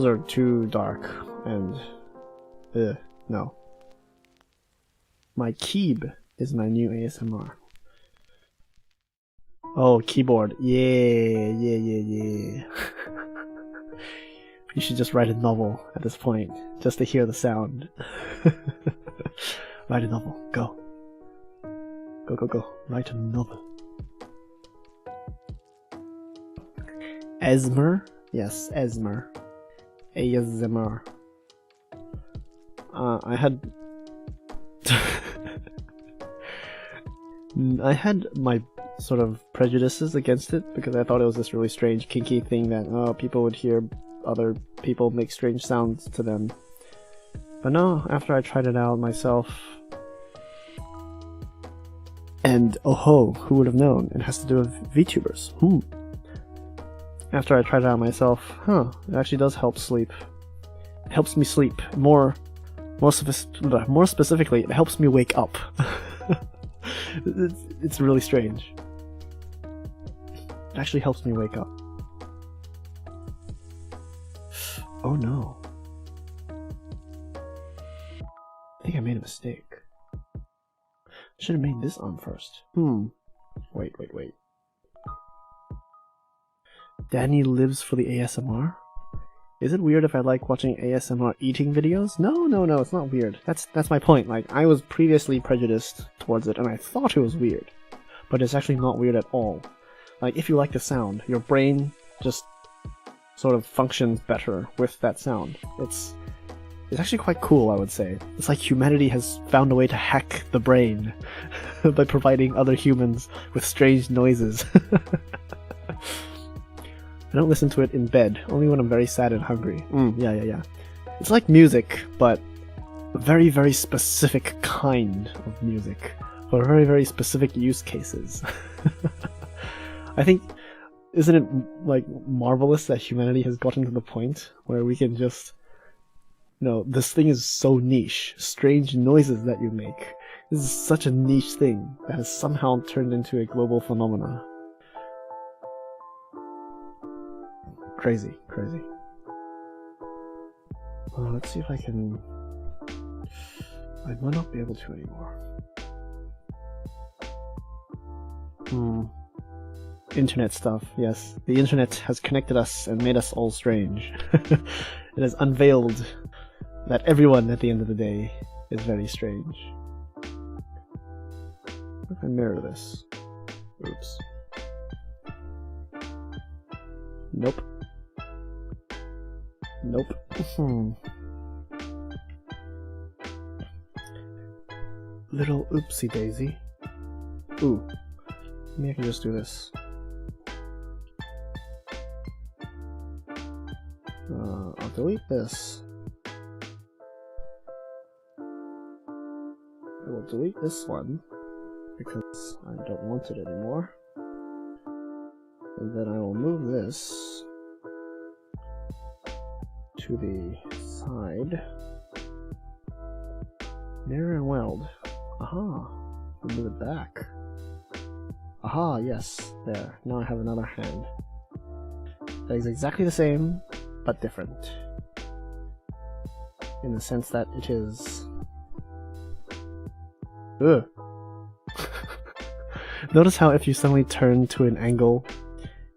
are too dark and no. My Keeb is my new ASMR. Oh, keyboard. Yeah. You should just write a novel at this point, just to hear the sound. Write a novel. Go. Go. Write a novel. Esmer? Yes, Esmer. ASMR. I had my sort of prejudices against it because I thought it was this really strange, kinky thing that people would hear other people make strange sounds to them. But no, after I tried it out myself, and oh-ho, who would have known? It has to do with VTubers. After I tried it out myself, it actually does help sleep. It helps me sleep. More specifically, it helps me wake up. It's really strange. It actually helps me wake up. Oh no. I think I made a mistake. I should have made this on first. Wait. Danny lives for the ASMR? Is it weird if I like watching ASMR eating videos? No, it's not weird. That's my point. Like, I was previously prejudiced towards it and I thought it was weird. But it's actually not weird at all. Like, if you like the sound, your brain just sort of functions better with that sound. It's actually quite cool, I would say. It's like humanity has found a way to hack the brain by providing other humans with strange noises. I don't listen to it in bed, only when I'm very sad and hungry. Yeah. It's like music, but a very, very specific kind of music, for very, very specific use cases. I think, isn't it like marvelous that humanity has gotten to the point where we can just, this thing is so niche, strange noises that you make. This is such a niche thing that has somehow turned into a global phenomena. Crazy. Well, let's see if I can... I might not be able to anymore. Internet stuff, yes. The internet has connected us and made us all strange. It has unveiled that everyone at the end of the day is very strange. What if I mirror this? Oops. Nope. Little oopsie daisy. Ooh. Maybe I can just do this. I'll delete this. I will delete this one because I don't want it anymore. And then I will move this to the side. Mirror and weld. Aha! I'll move it back. Aha, yes. There. Now I have another hand. That is exactly the same, but different. In the sense that it is... Ugh! Notice how if you suddenly turn to an angle,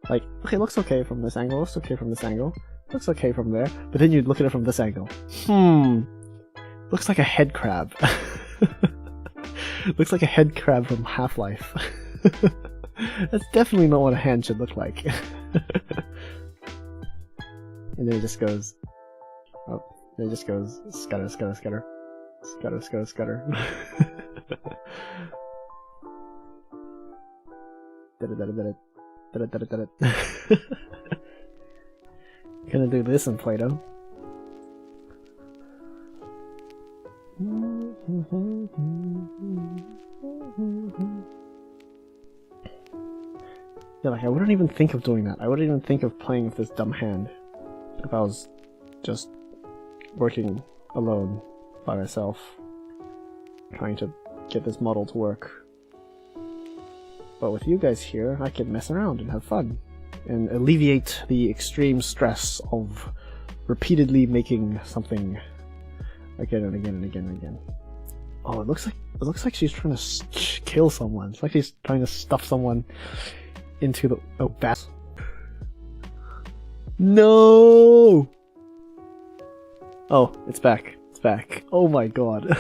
like, okay, it looks okay from this angle, looks okay from this angle, looks okay from there, but then you look at it from this angle. Looks like a head crab. Looks like a head crab from Half-Life. That's definitely not what a hand should look like. And then it just goes... Oh, then it just goes scutter, scutter, scutter. Scutter, scutter, scutter. Gonna do this in Play-Doh. Yeah, like I wouldn't even think of doing that. I wouldn't even think of playing with this dumb hand if I was just working alone by myself, trying to get this model to work. But with you guys here, I can mess around and have fun, and alleviate the extreme stress of repeatedly making something again and again and again and again. Oh, it looks like she's trying to kill someone. It's like she's trying to stuff someone into the bat. No! Oh, it's back. It's back. Oh my god.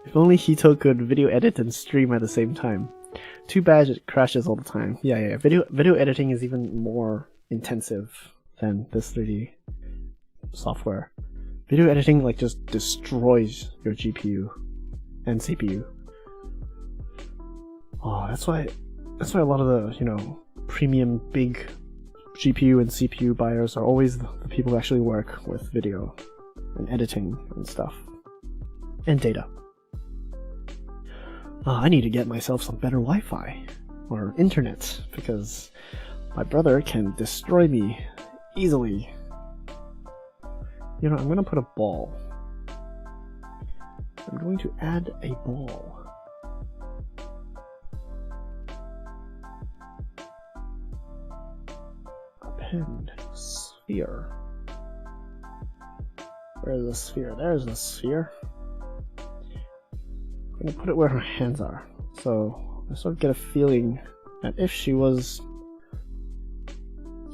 If only Hito could video edit and stream at the same time. Too bad it crashes all the time. Yeah. Video editing is even more intensive than this 3D software. Video editing like just destroys your GPU and CPU. Oh, that's why a lot of the, you know, premium big GPU and CPU buyers are always the people who actually work with video and editing and stuff. And data. I need to get myself some better Wi-Fi or internet because my brother can destroy me easily. You know, I'm gonna put a ball. I'm going to add a ball. Append sphere. Where's the sphere? There's the sphere. I'm gonna put it where her hands are. So I sort of get a feeling that if she was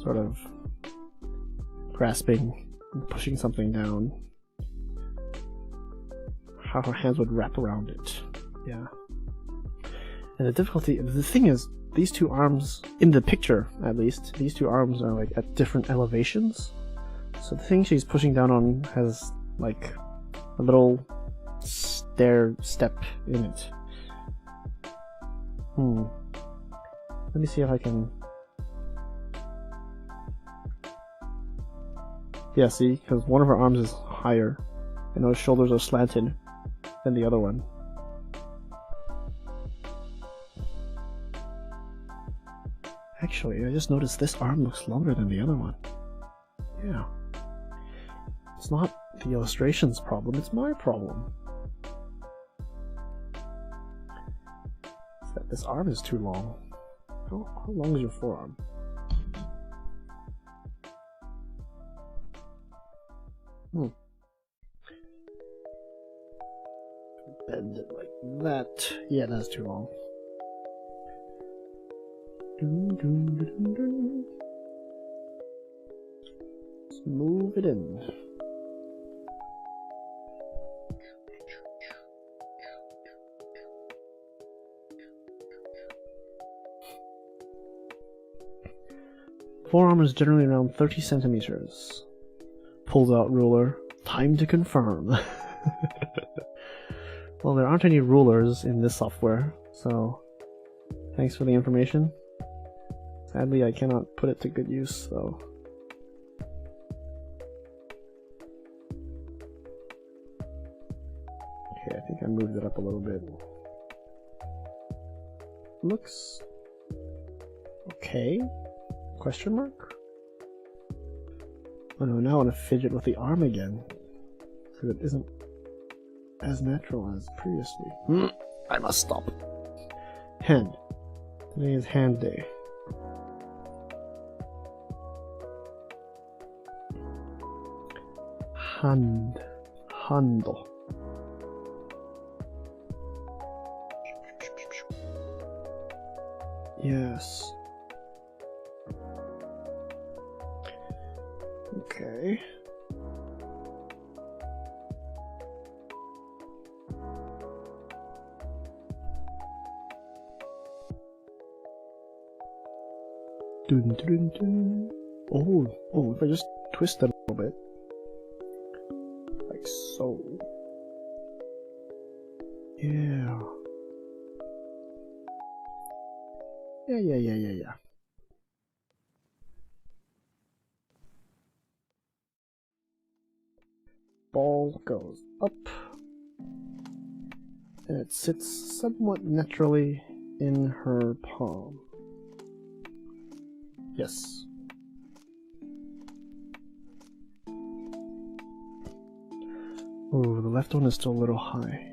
sort of grasping and pushing something down, how her hands would wrap around it. Yeah. And the thing is, these two arms, in the picture at least, these two arms are like at different elevations. So the thing she's pushing down on has like a little stair step in it. Let me see if I can... Yeah, see? Because one of her arms is higher, and those shoulders are slanted than the other one. Actually, I just noticed this arm looks longer than the other one. Yeah. It's not the illustration's problem, it's my problem. It's that this arm is too long. How long is your forearm? Bend it like that. Yeah, that's too long. Let's move it in. Forearm is generally around 30 centimeters. Pulls out ruler. Time to confirm. Well, there aren't any rulers in this software, so thanks for the information. Sadly, I cannot put it to good use, though. Okay, I think I moved it up a little bit. Looks okay? Question mark? Oh no, now I want to fidget with the arm again, because it isn't as natural as previously. I must stop. Hand. Today is hand day. Hand. Handle. Yes. Okay. Dun, dun, dun. Oh, if I just twist it a little bit. Like so. Yeah. Yeah. Ball goes up, and it sits somewhat naturally in her palm. Yes. Oh, the left one is still a little high.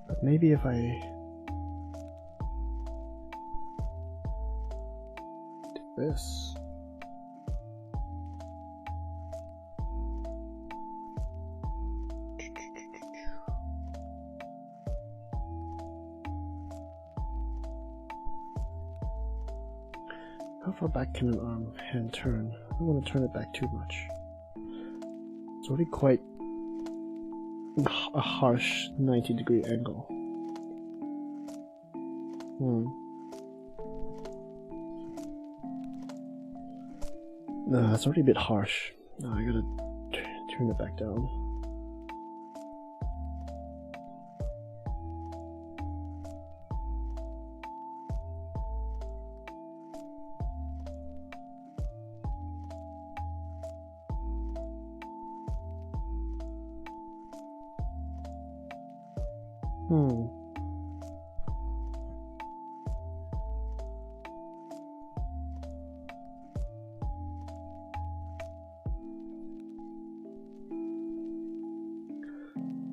But maybe if I this. How far back can an arm hand turn? I don't want to turn it back too much. It's already quite a harsh 90-degree angle. No, it's already a bit harsh. No, I gotta turn it back down.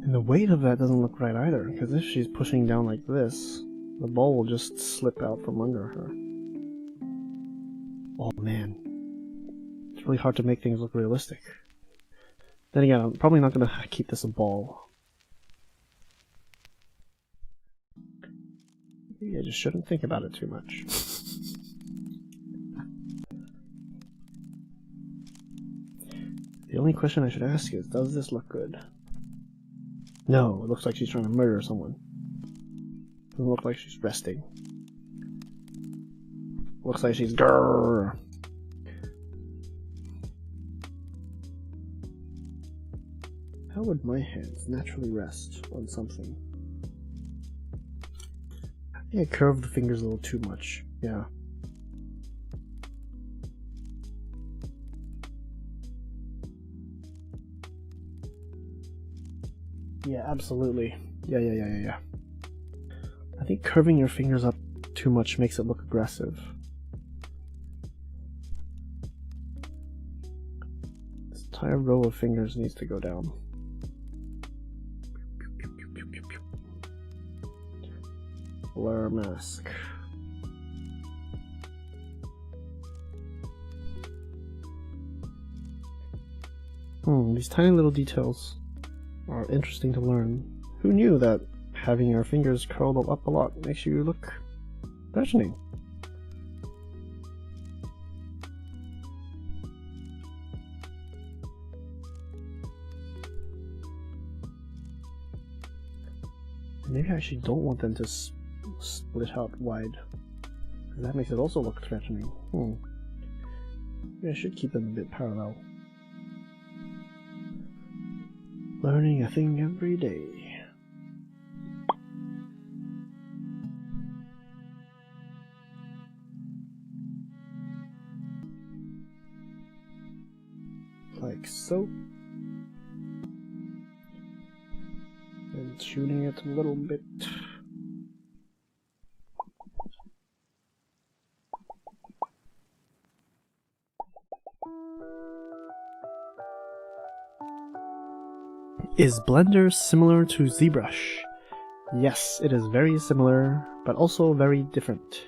And the weight of that doesn't look right either, because if she's pushing down like this, the ball will just slip out from under her. Oh man. It's really hard to make things look realistic. Then again, I'm probably not going to keep this a ball. Maybe I just shouldn't think about it too much. The only question I should ask is, does this look good? No, it looks like she's trying to murder someone. Doesn't look like she's resting. Looks like she's grrr. How would my hands naturally rest on something? I think I curved the fingers a little too much. Yeah. Yeah, absolutely. Yeah. I think curving your fingers up too much makes it look aggressive. This entire row of fingers needs to go down. Blur mask. These tiny little details are interesting to learn. Who knew that having your fingers curled up a lot makes you look fashioning? Maybe I actually don't want them to split out wide, because that makes it also look threatening. Maybe I should keep them a bit parallel. Learning a thing every day. Like so. And tuning it a little bit. Is Blender similar to ZBrush? Yes, it is very similar, but also very different.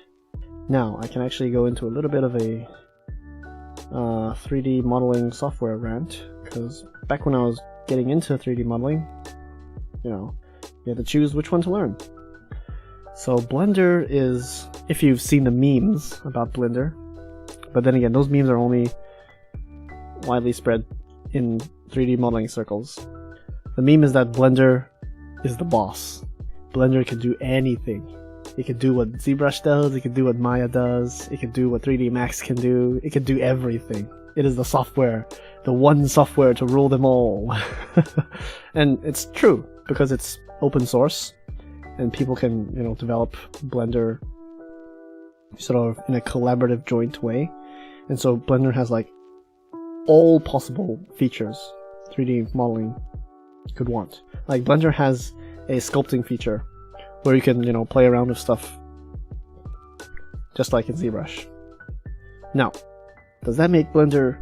Now, I can actually go into a little bit of a 3D modeling software rant, because back when I was getting into 3D modeling, you had to choose which one to learn. So Blender is, if you've seen the memes about Blender, but then again, those memes are only widely spread in 3D modeling circles. The meme is that Blender is the boss. Blender can do anything. It can do what ZBrush does, it can do what Maya does, it can do what 3D Max can do, it can do everything. It is the software, the one software to rule them all. And it's true, because it's open source, and people can, develop Blender sort of in a collaborative joint way. And so Blender has like all possible features 3D modeling could want. Like Blender has a sculpting feature where you can, play around with stuff just like in ZBrush. Now, does that make Blender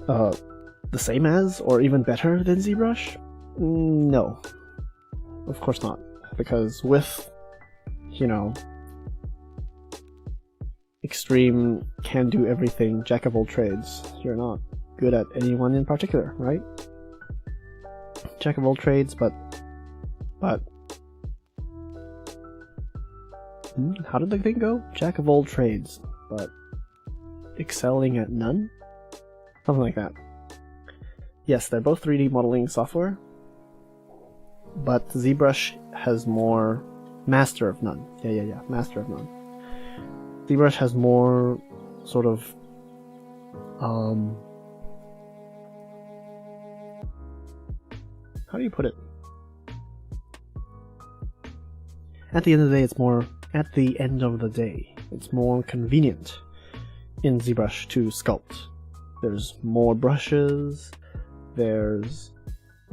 the same as or even better than ZBrush? No. Of course not. Because with, extreme can do everything, jack of all trades. You're not good at anyone in particular, right? Jack of all trades, but how did the thing go? Jack of all trades, but excelling at none? Something like that. Yes, they're both 3D modeling software, but ZBrush has more master of none. Yeah, master of none. ZBrush has more sort of how do you put it? At the end of the day, it's more convenient in ZBrush to sculpt. There's more brushes, there's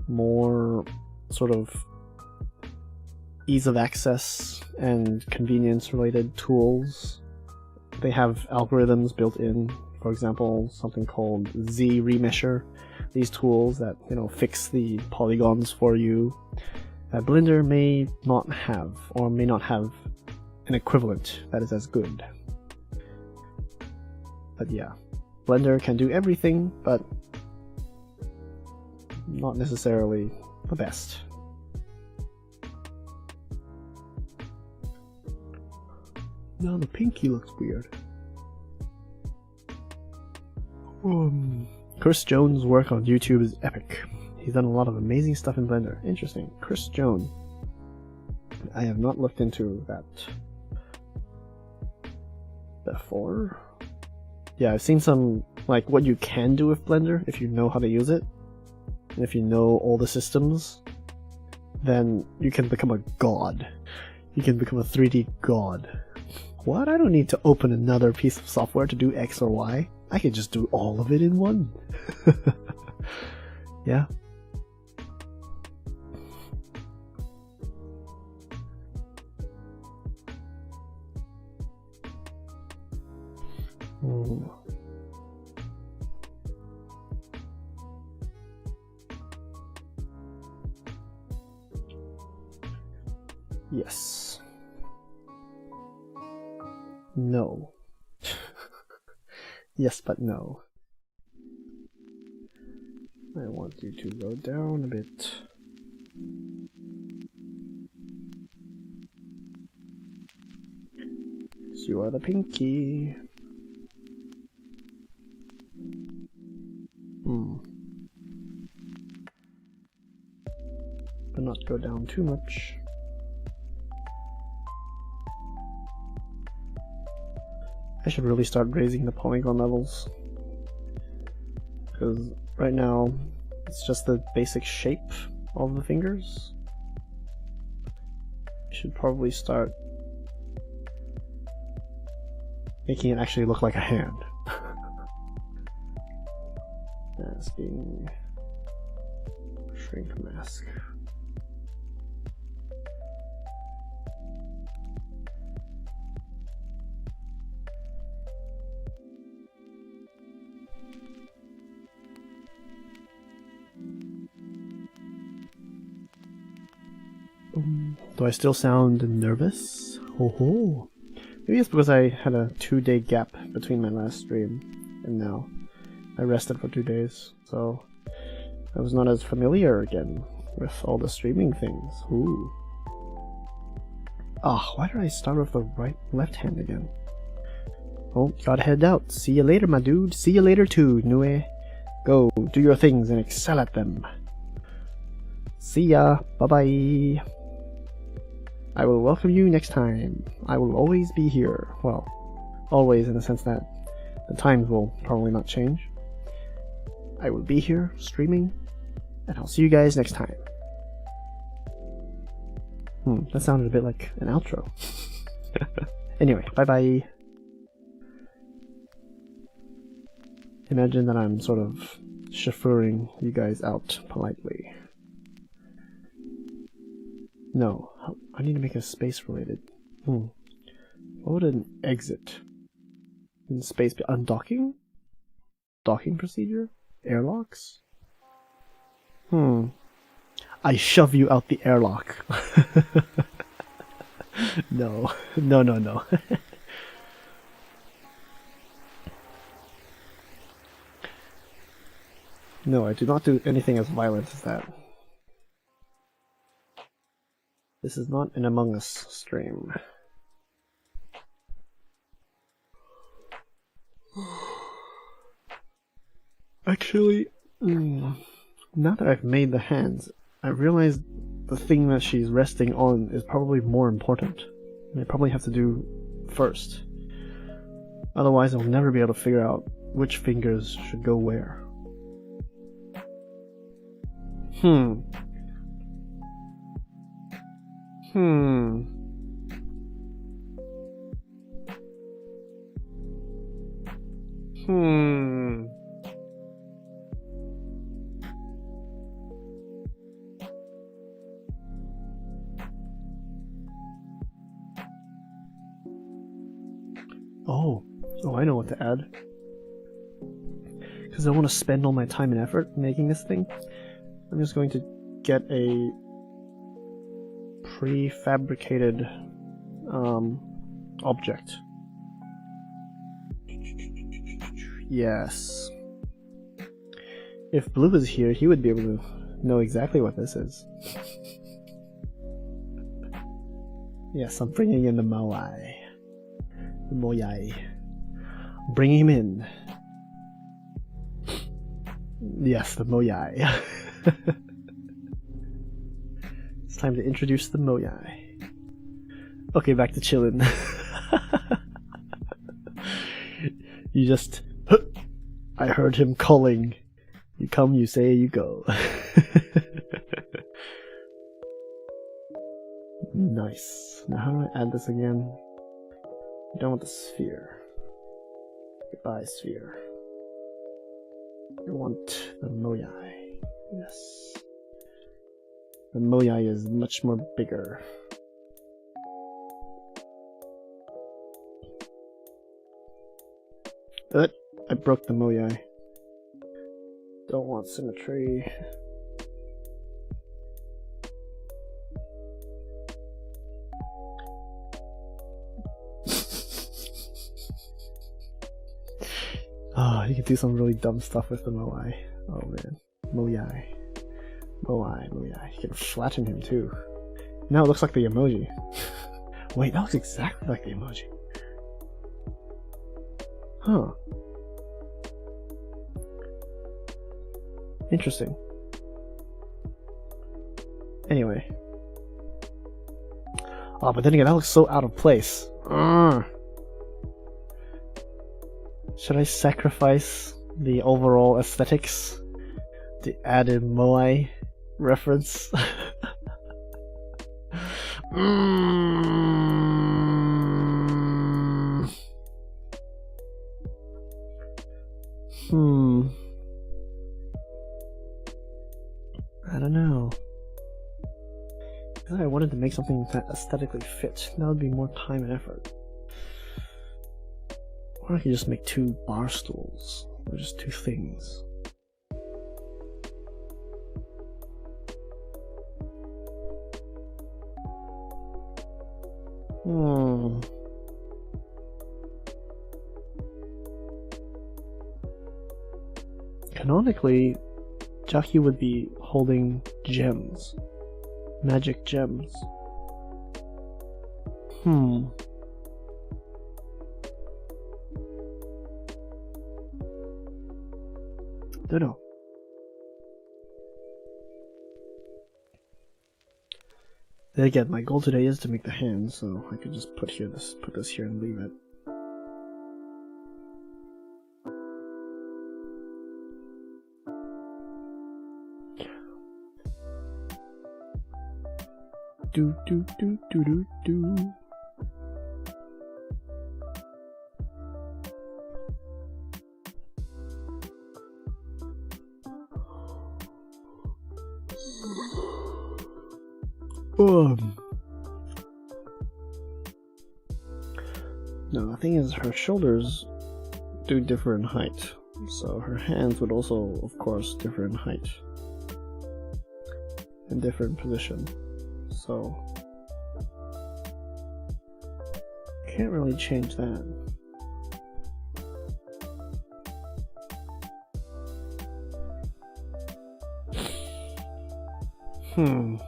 more sort of ease of access and convenience related tools. They have algorithms built in, for example, something called ZRemesher. These tools that, fix the polygons for you that Blender may not have, or may not have an equivalent that is as good. But yeah, Blender can do everything, but not necessarily the best. Now the pinky looks weird. Chris Jones' work on YouTube is epic. He's done a lot of amazing stuff in Blender. Interesting. Chris Jones. I have not looked into that before. Yeah, I've seen some, like, what you can do with Blender if you know how to use it. And if you know all the systems, then you can become a god. You can become a 3D god. What? I don't need to open another piece of software to do X or Y. I can just do all of it in one. Yeah. Yes. No. Yes, but no. I want you to go down a bit. So you are the pinky. But not go down too much. I should really start raising the polygon levels, because right now it's just the basic shape of the fingers. I should probably start making it actually look like a hand. Masking, shrink mask. Do I still sound nervous? Oh, maybe it's because I had a 2-day gap between my last stream and now. I rested for 2 days, so I was not as familiar again with all the streaming things. Ooh. Why did I start with the left hand again? Oh, gotta head out. See you later, my dude. See you later too, Nue. Go, do your things and excel at them. See ya. Bye-bye. I will welcome you next time. I will always be here. Well, always in the sense that the times will probably not change. I will be here, streaming, and I'll see you guys next time. That sounded a bit like an outro. Anyway, bye-bye. Imagine that I'm sort of chauffeuring you guys out politely. No, I need to make a space related. What would an exit in space be? Undocking? Docking procedure? Airlocks? I shove you out the airlock. No. No, I do not do anything as violent as that. This is not an Among Us stream. Actually, now that I've made the hands, I realize the thing that she's resting on is probably more important. I probably have to do first. Otherwise, I'll never be able to figure out which fingers should go where. Oh, I know what to add. Because I want to spend all my time and effort making this thing, I'm just going to get a prefabricated object. Yes. If Blue is here, he would be able to know exactly what this is. Yes, I'm bringing in the moai. The moyai. Bring him in. Yes, the moyai. It's time to introduce the moyai. Okay, back to chillin'. You just... I heard him calling. You come, you say, you go. Nice. Now how do I add this again? I'm done with the sphere. Goodbye, sphere. I want the moyai. Yes. The moyai is much more bigger. I broke the moyai. Don't want symmetry. Oh, you can do some really dumb stuff with the moai. Oh man. Moyai. Moai. You can flatten him too. Now it looks like the emoji. Wait, that looks exactly like the emoji. Huh. Interesting. Anyway. Oh, but then again, that looks so out of place. Should I sacrifice the overall aesthetics to add a moai reference? I don't know. I wanted to make something that aesthetically fit. That would be more time and effort. Or I could just make 2 bar stools, or just 2 things. Canonically, Jahy would be holding gems. Magic gems. Don't know. Then again, my goal today is to make the hands, so I could just put this here and leave it. Do. No, the thing is, her shoulders do differ in height, so her hands would also, of course, differ in height and differ in position. So can't really change that. Oh,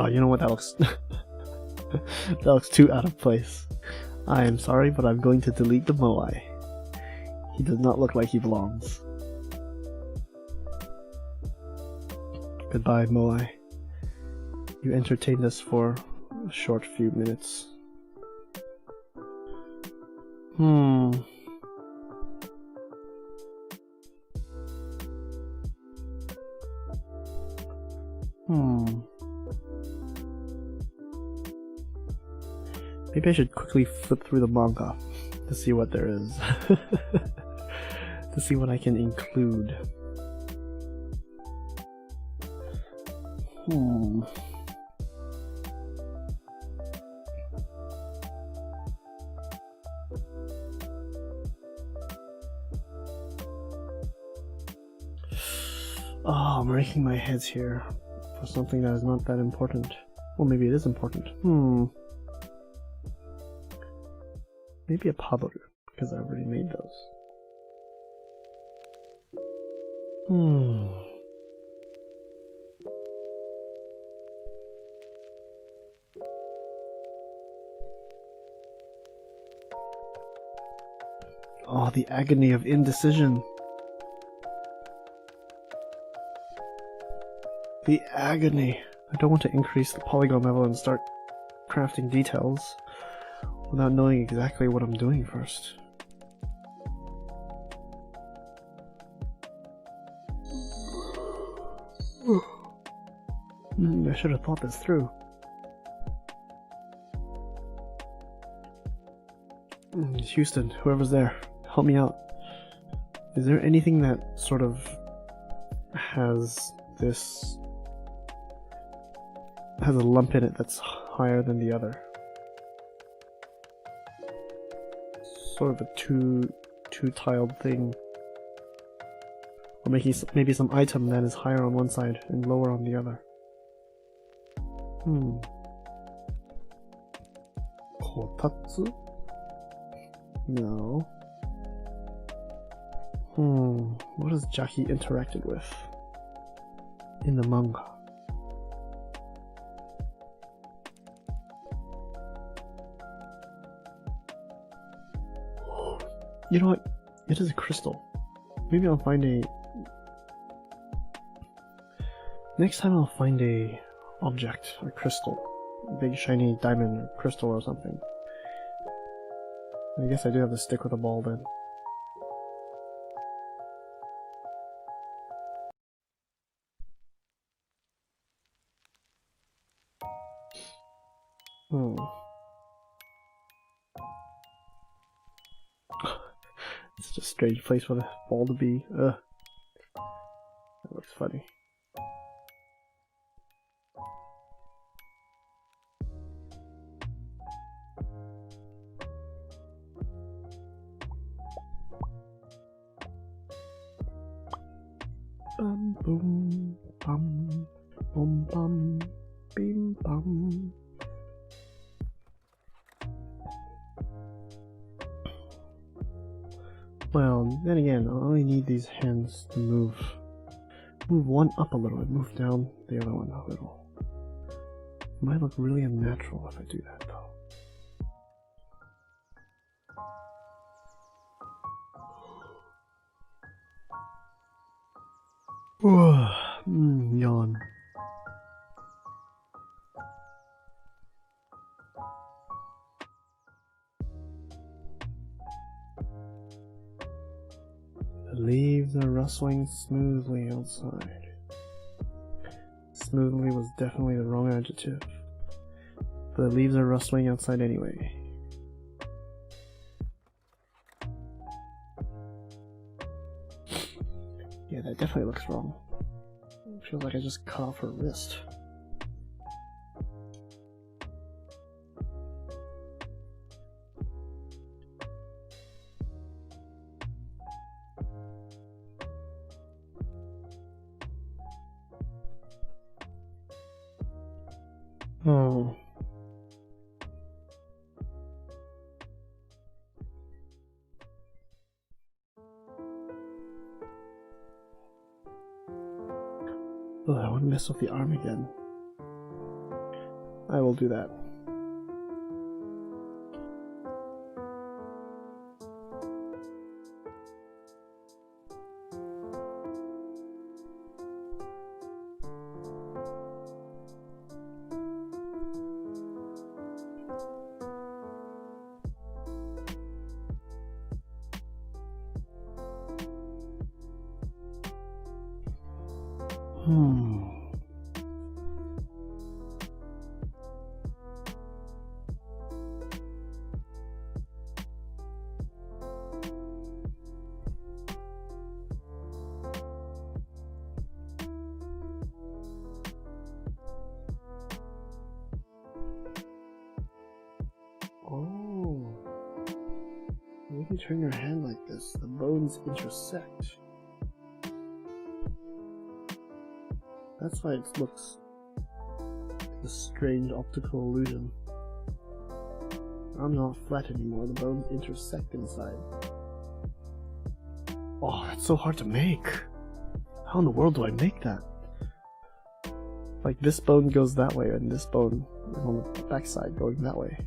you know what? That looks that looks too out of place. I am sorry, but I'm going to delete the moai. He does not look like he belongs. Goodbye, moai. You entertained us for a short few minutes. Maybe I should quickly flip through the manga to see what there is. To see what I can include. Oh, I'm raking my heads here for something that is not that important. Well, maybe it is important. Maybe a paboru, because I already made those. Oh, the agony of indecision. The agony. I don't want to increase the polygon level and start crafting details without knowing exactly what I'm doing first. I should have thought this through. Houston, whoever's there, help me out. Is there anything that sort of has this... has a lump in it that's higher than the other? Sort of a two-tiled thing. Or maybe some item that is higher on one side and lower on the other. Kotatsu? No. What has Jahy interacted with in the manga? You know what? It is a crystal. Maybe I'll find a... Next time I'll find a object or crystal. A big shiny diamond or crystal or something. I guess I do have to stick with a ball then. It's just a strange place for the ball to be. Ugh. That looks funny. Bum boom bum bum bum bim bum. Well, then again, I only need these hands to move one up a little and move down the other one a little. It might look really unnatural if I do that though. Yawn. The leaves are rustling smoothly outside. Smoothly was definitely the wrong adjective. The leaves are rustling outside anyway. Yeah, that definitely looks wrong. It feels like I just cut off her wrist. Ugh, I want to mess with the arm again. I will do that. Oh, if you turn your hand like this, the bones intersect. That's why it looks like a strange optical illusion. I'm not flat anymore, the bones intersect inside. Oh, that's so hard to make. How in the world do I make that? Like this bone goes that way and this bone is on the backside going that way.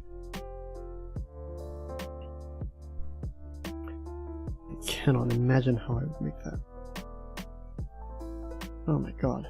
I cannot imagine how I would make that. Oh my god.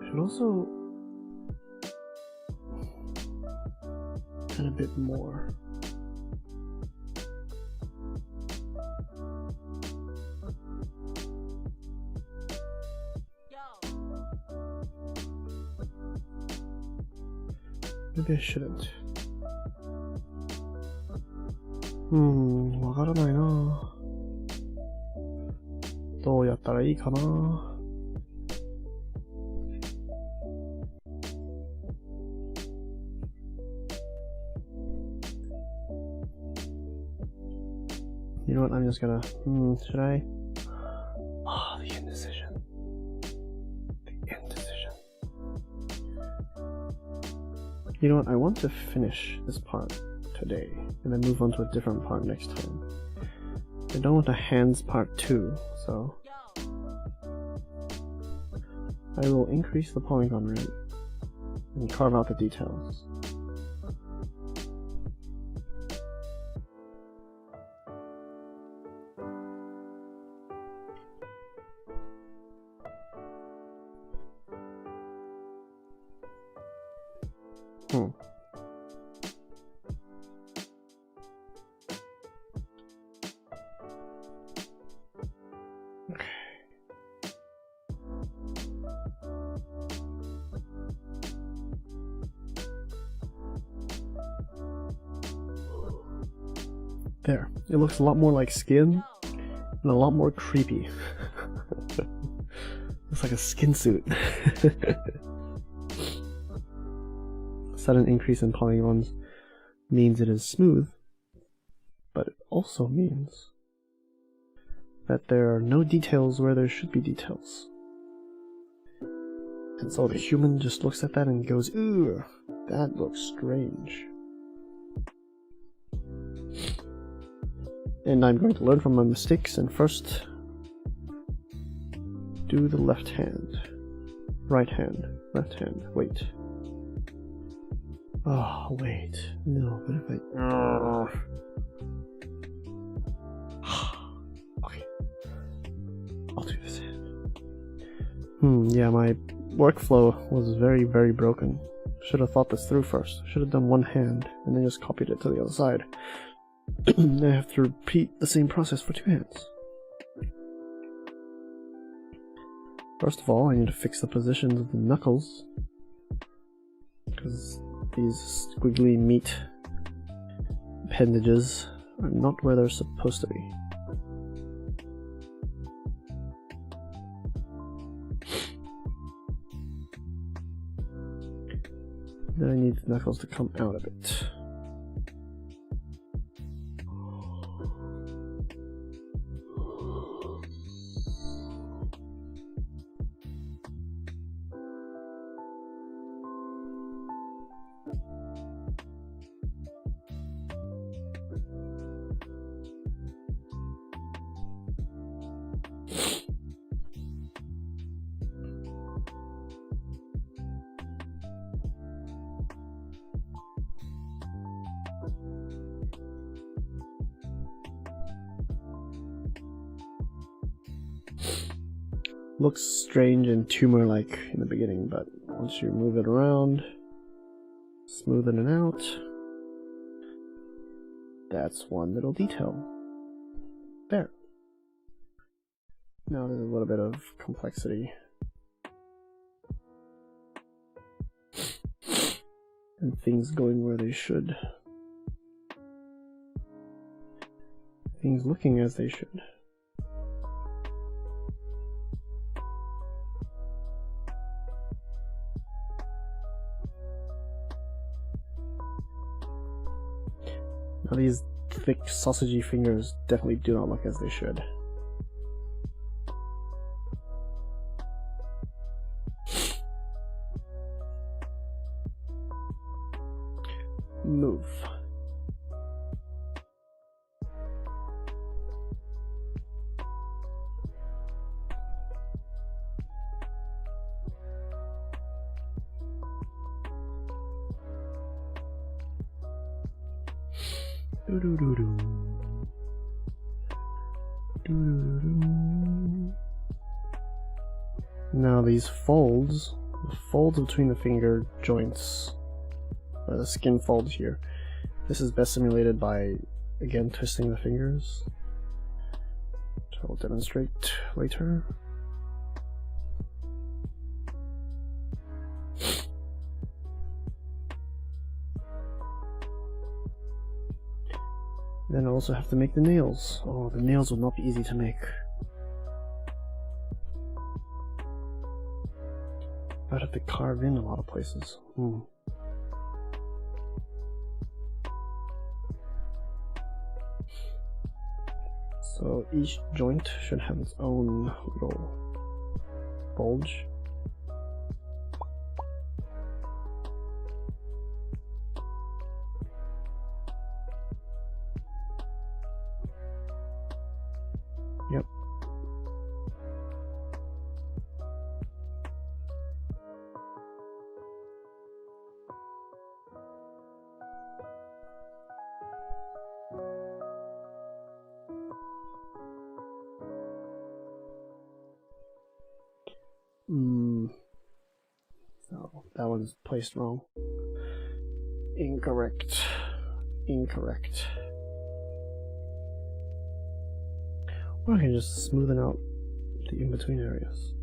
Should also add a bit more. Maybe I shouldn't. わからないな。どうやったらいいかな。You know what? I'm just gonna. Should I? Ah, the indecision. The indecision. You know what? I want to finish this part today and then move on to a different part next time. I don't want the hands part 2, so I will increase the polygon rate and carve out the details. There. It looks a lot more like skin and a lot more creepy. Looks like a skin suit. Sudden increase in polygons means it is smooth, but it also means that there are no details where there should be details. And so the human just looks at that and goes, "Ooh, that looks strange." And I'm going to learn from my mistakes and first do the left hand. Right hand. Left hand. Wait. Oh, wait. No, what if I... Okay. I'll do this hand. Yeah, my workflow was very, very broken. Should have thought this through first. Should have done one hand and then just copied it to the other side. I have to repeat the same process for 2 hands. First of all, I need to fix the positions of the knuckles, because these squiggly meat appendages are not where they're supposed to be. Then I need the knuckles to come out a bit. Looks strange and tumor-like in the beginning, but once you move it around, smoothing it out, that's one little detail. There. Now there's a little bit of complexity. And things going where they should. Things looking as they should. Now these thick, sausagey fingers definitely do not look as they should. Move. Now these folds, the folds between the finger joints, the skin folds here, this is best simulated by, again, twisting the fingers, which I will demonstrate later. Then I also have to make the nails. Oh, the nails will not be easy to make. I'd have to carve in a lot of places. So each joint should have its own little bulge. Yep. So that one's placed wrong. Incorrect. Incorrect. Or I can just smoothen out the in-between areas.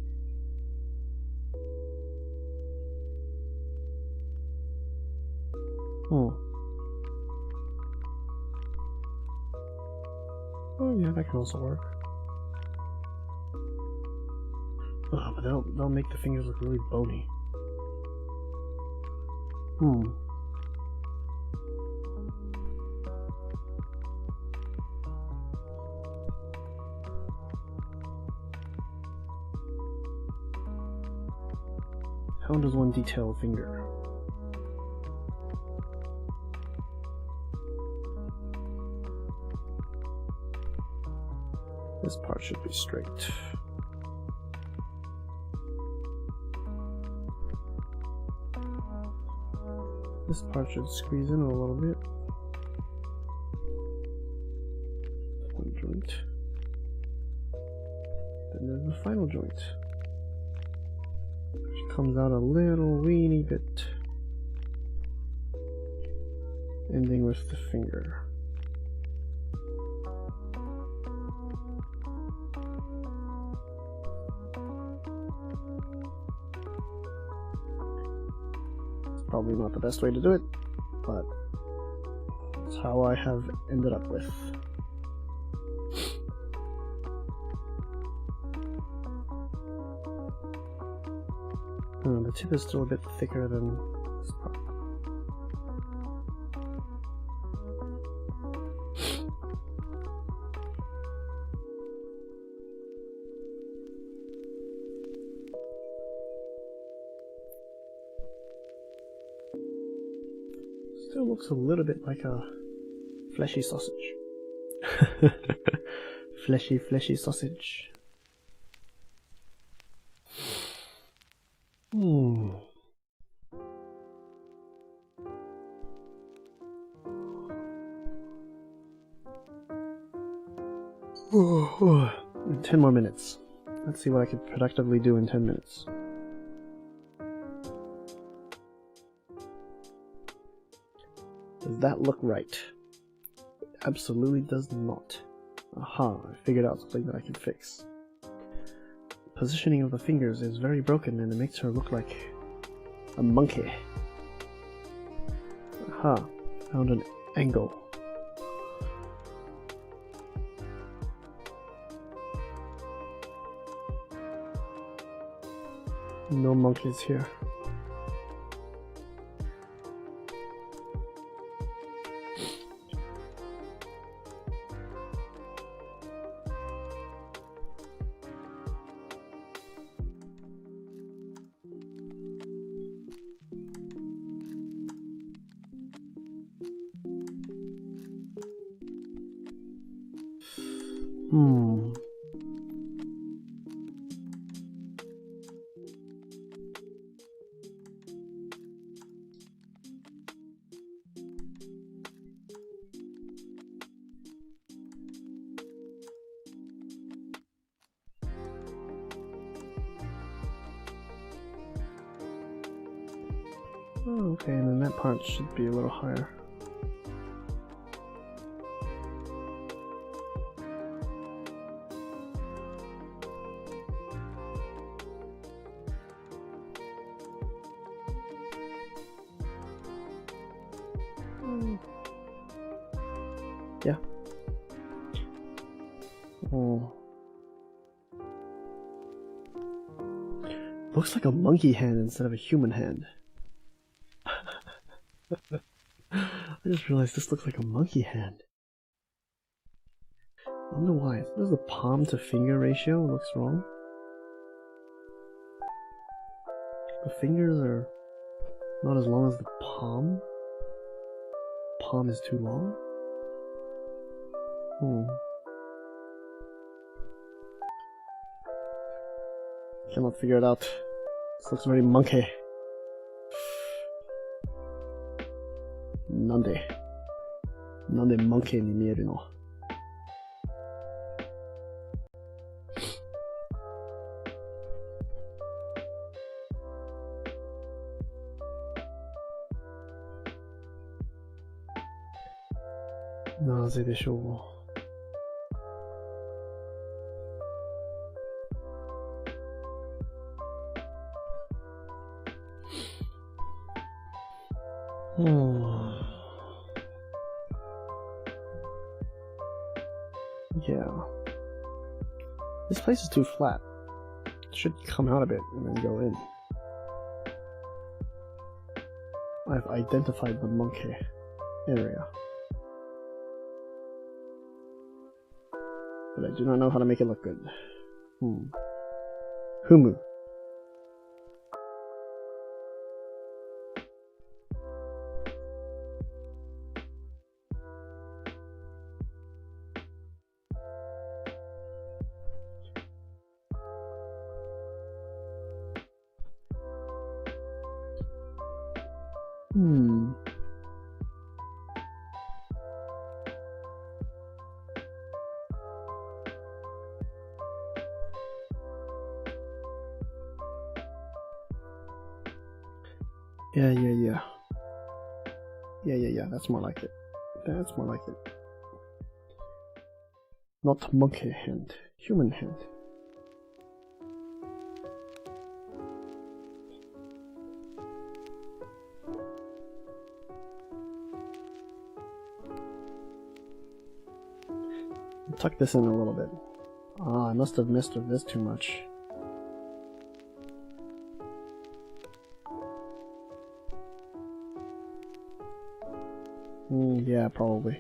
Oh yeah, that can also work. Oh, but that'll make the fingers look really bony. How does one detail a finger? This part should be straight. This part should squeeze in a little bit. One joint. Then there's the final joint, which comes out a little weeny bit, ending with the finger. Probably not the best way to do it, but it's how I have ended up with. The tip is still a bit thicker than this part. Still looks a little bit like a fleshy sausage. Fleshy sausage. Oh, 10 more minutes. Let's see what I can productively do in 10 minutes. Does that look right? It absolutely does not. Aha, I figured out something that I can fix. Positioning of the fingers is very broken and it makes her look like a monkey. Aha, found an angle. No monkeys here. Oh, okay, and then that part should be a little higher. Yeah. Oh. Looks like a monkey hand instead of a human hand. I just realized this looks like a monkey hand. I wonder why. Does the palm to finger ratio looks wrong? The fingers are not as long as the palm. Palm is too long. Cannot figure it out. This looks very monkey. Nande monkey ni mieru no. Naze deshou? Yeah. This place is too flat. It should come out a bit and then go in. I've identified the monkey area. But I do not know how to make it look good. Humu. Yeah, that's more like it. That's more like it. Not monkey hand, human hand. tuck this in a little bit. Ah, I must have messed with this too much. Yeah, probably.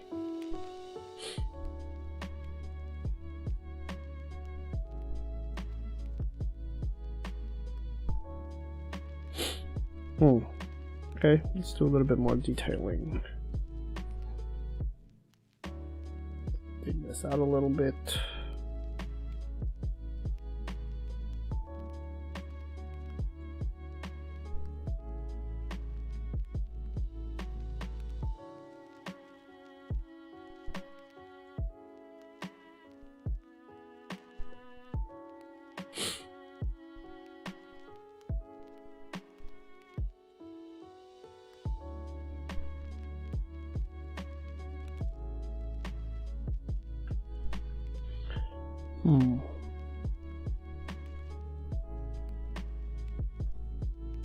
Okay, let's do a little bit more detailing. Dig this out a little bit.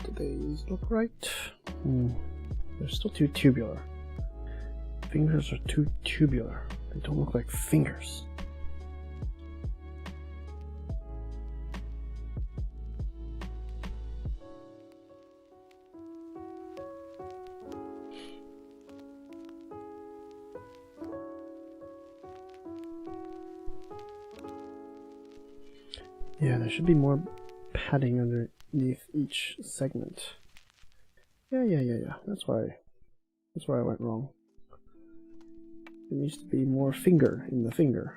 Do these look right? They're still too tubular. Fingers are too tubular. They don't look like fingers. Yeah, there should be more padding underneath each segment. Yeah. That's where I went wrong. There needs to be more finger in the finger.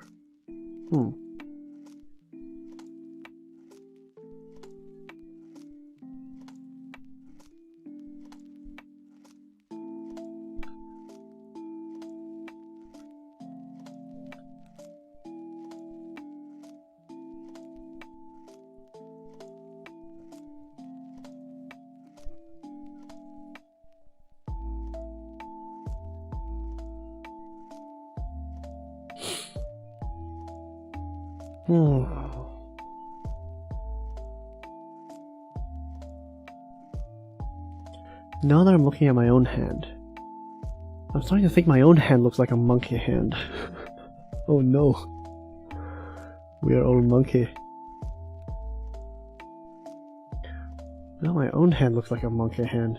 Now that I'm looking at my own hand, I'm starting to think my own hand looks like a monkey hand. Oh no. We are all monkey. Now my own hand looks like a monkey hand.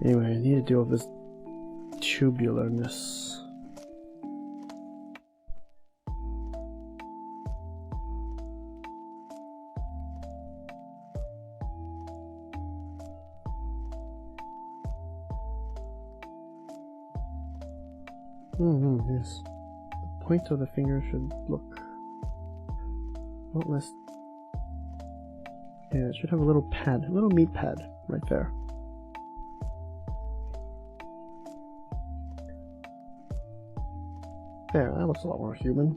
Anyway, I need to deal with this tubularness. Yes. The point of the finger should look a lot less. Yeah, it should have a little pad, a little meat pad right there. There, that looks a lot more human.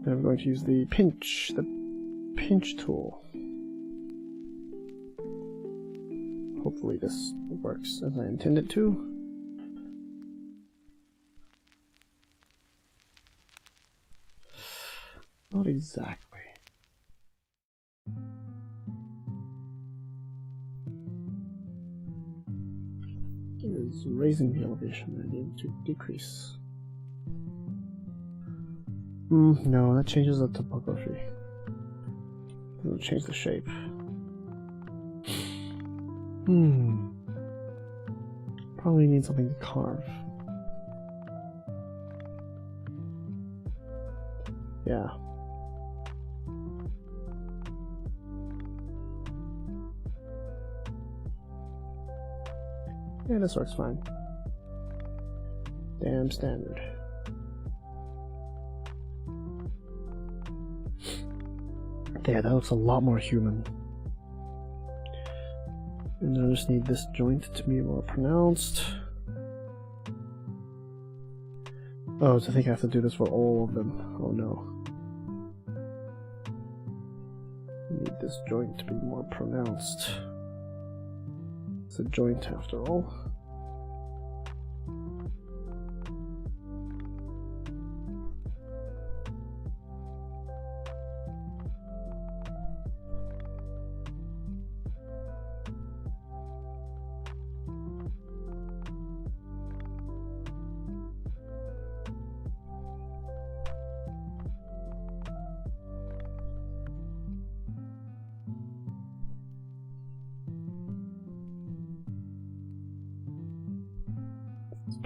Then I'm going to use the pinch tool. Hopefully this works as I intend it to. Not exactly. It is raising the elevation. I need to decrease. No, that changes the topography. It'll change the shape. Probably need something to carve. Yeah. Yeah, this works fine. Damn standard. Yeah, that looks a lot more human. And I just need this joint to be more pronounced. Oh, so I think I have to do this for all of them. Oh no. I need this joint to be more pronounced. It's a joint after all.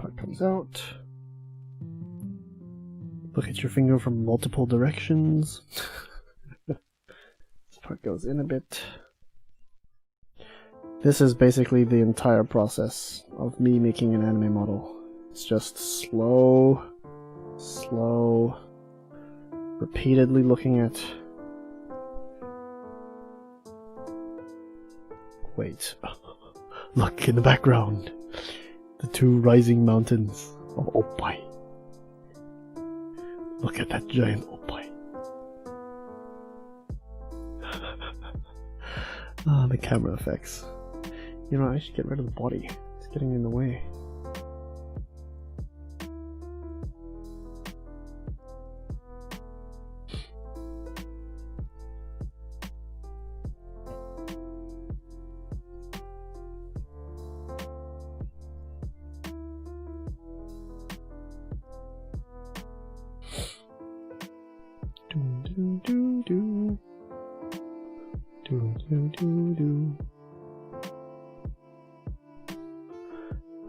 part comes out. Look at your finger from multiple directions. This part goes in a bit. This is basically the entire process of me making an anime model. It's just slow, repeatedly looking at... Wait, look in the background. The two rising mountains of Oppai. Look at that giant Oppai. Ah, the camera effects. You know, I should get rid of the body. It's getting in the way.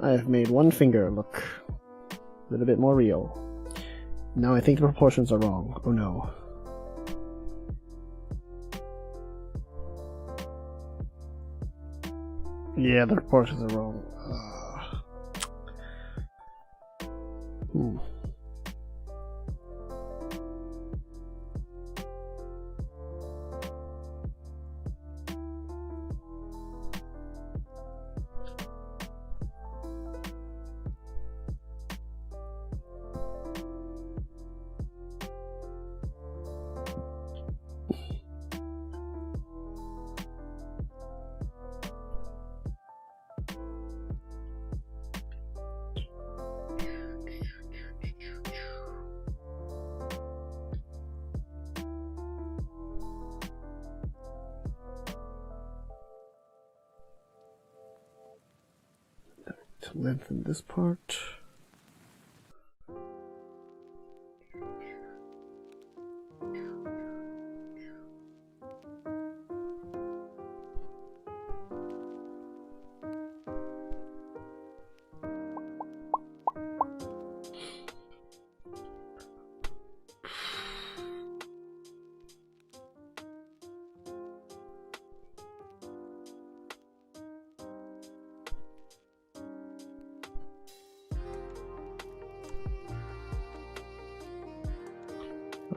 I have made one finger look a little bit more real. Now I think the proportions are wrong. Oh no. Yeah, the proportions are wrong. To lengthen this part.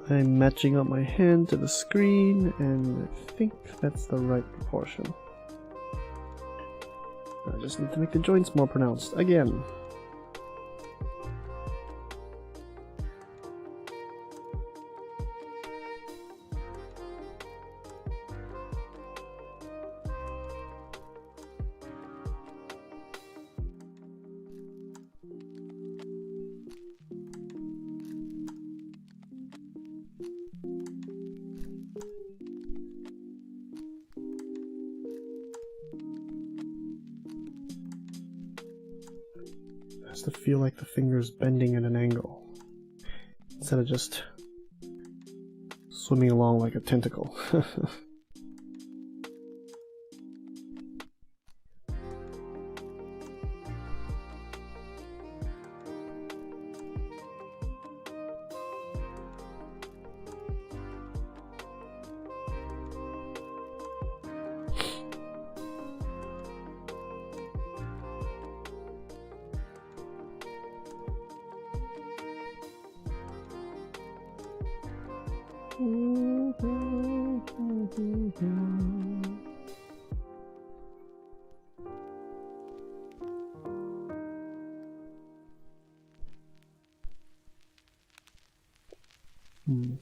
I'm matching up my hand to the screen, and I think that's the right proportion. I just need to make the joints more pronounced again. To feel like the finger's bending at an angle instead of just swimming along like a tentacle.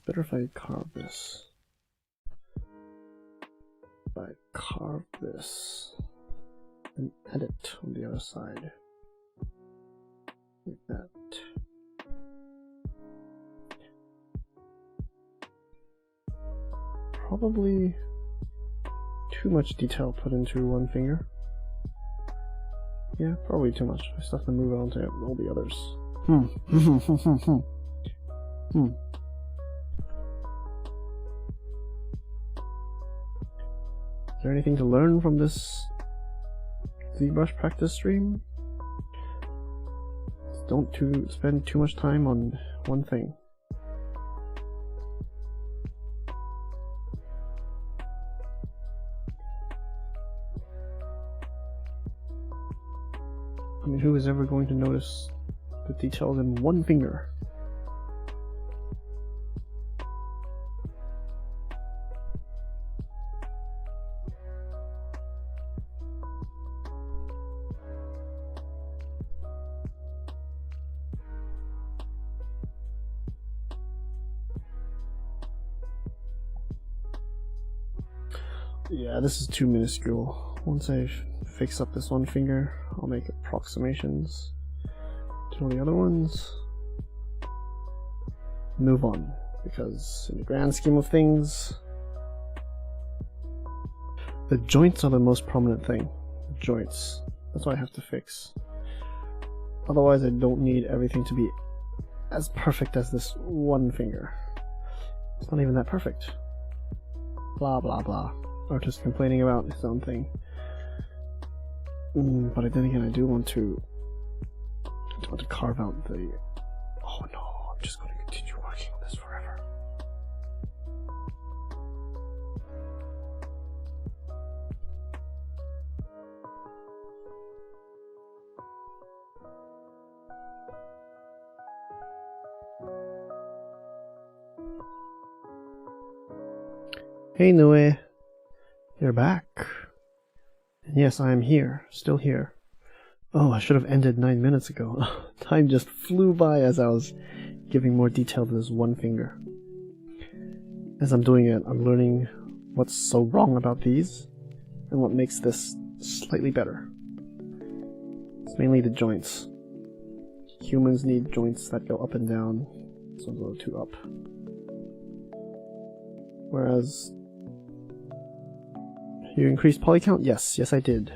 Better if I carve this. If I carve this and edit on the other side. Like that. Probably too much detail put into one finger. Yeah, probably too much. I still have to move on to all the others. Is there anything to learn from this ZBrush practice stream? don't spend too much time on one thing. I mean, who is ever going to notice the details in one finger? Yeah, this is too minuscule. Once I fix up this one finger, I'll make approximations to all the other ones. Move on, because in the grand scheme of things, the joints are the most prominent thing. The joints. That's what I have to fix. Otherwise, I don't need everything to be as perfect as this one finger. It's not even that perfect. Blah blah blah. Artist complaining about his own thing. But then again, I do want to carve out the... Oh no, I'm just going to continue working on this forever. Hey Noe, you're back. And yes, I am here, still here. Oh, I should have ended 9 minutes ago. Time just flew by as I was giving more detail to this one finger. As I'm doing it, I'm learning what's so wrong about these and what makes this slightly better. It's mainly the joints. Humans need joints that go up and down. This one's a little too up. Whereas... You increased poly count? Yes, I did.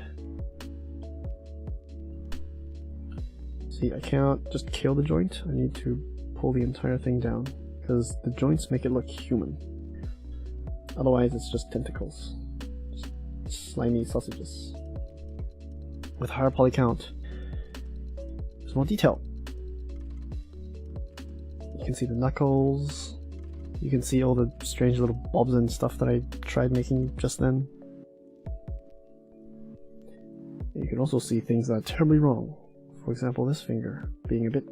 See, I can't just kill the joint. I need to pull the entire thing down, because the joints make it look human. Otherwise, it's just tentacles. Just slimy sausages. With higher poly count, there's more detail. You can see the knuckles. You can see all the strange little bobs and stuff that I tried making just then. You can also see things that are terribly wrong. For example, this finger being a bit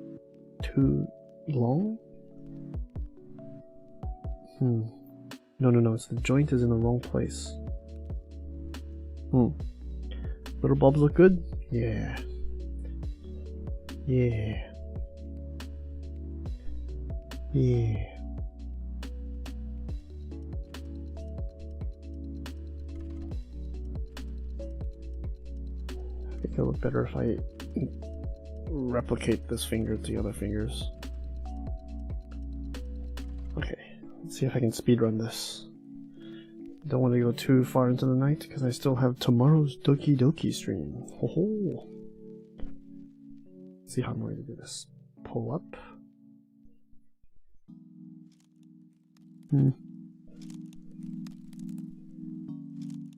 too long. No, it's the joint is in the wrong place. Little bobs look good? Yeah. I think it'll look better if I replicate this finger to the other fingers. Okay, let's see if I can speedrun this. Don't want to go too far into the night because I still have tomorrow's Doki Doki stream. Ho. Let's see how I'm going to do this. Pull up.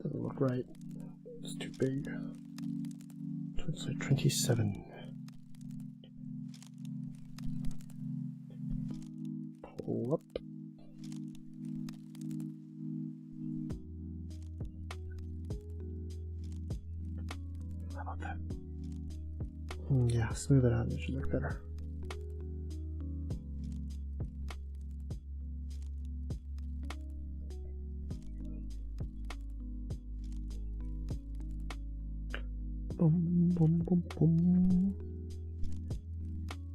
Doesn't look right. It's too big. It's like 27. Pull up. How about that? Yeah, smooth it out and it should look better. Boom.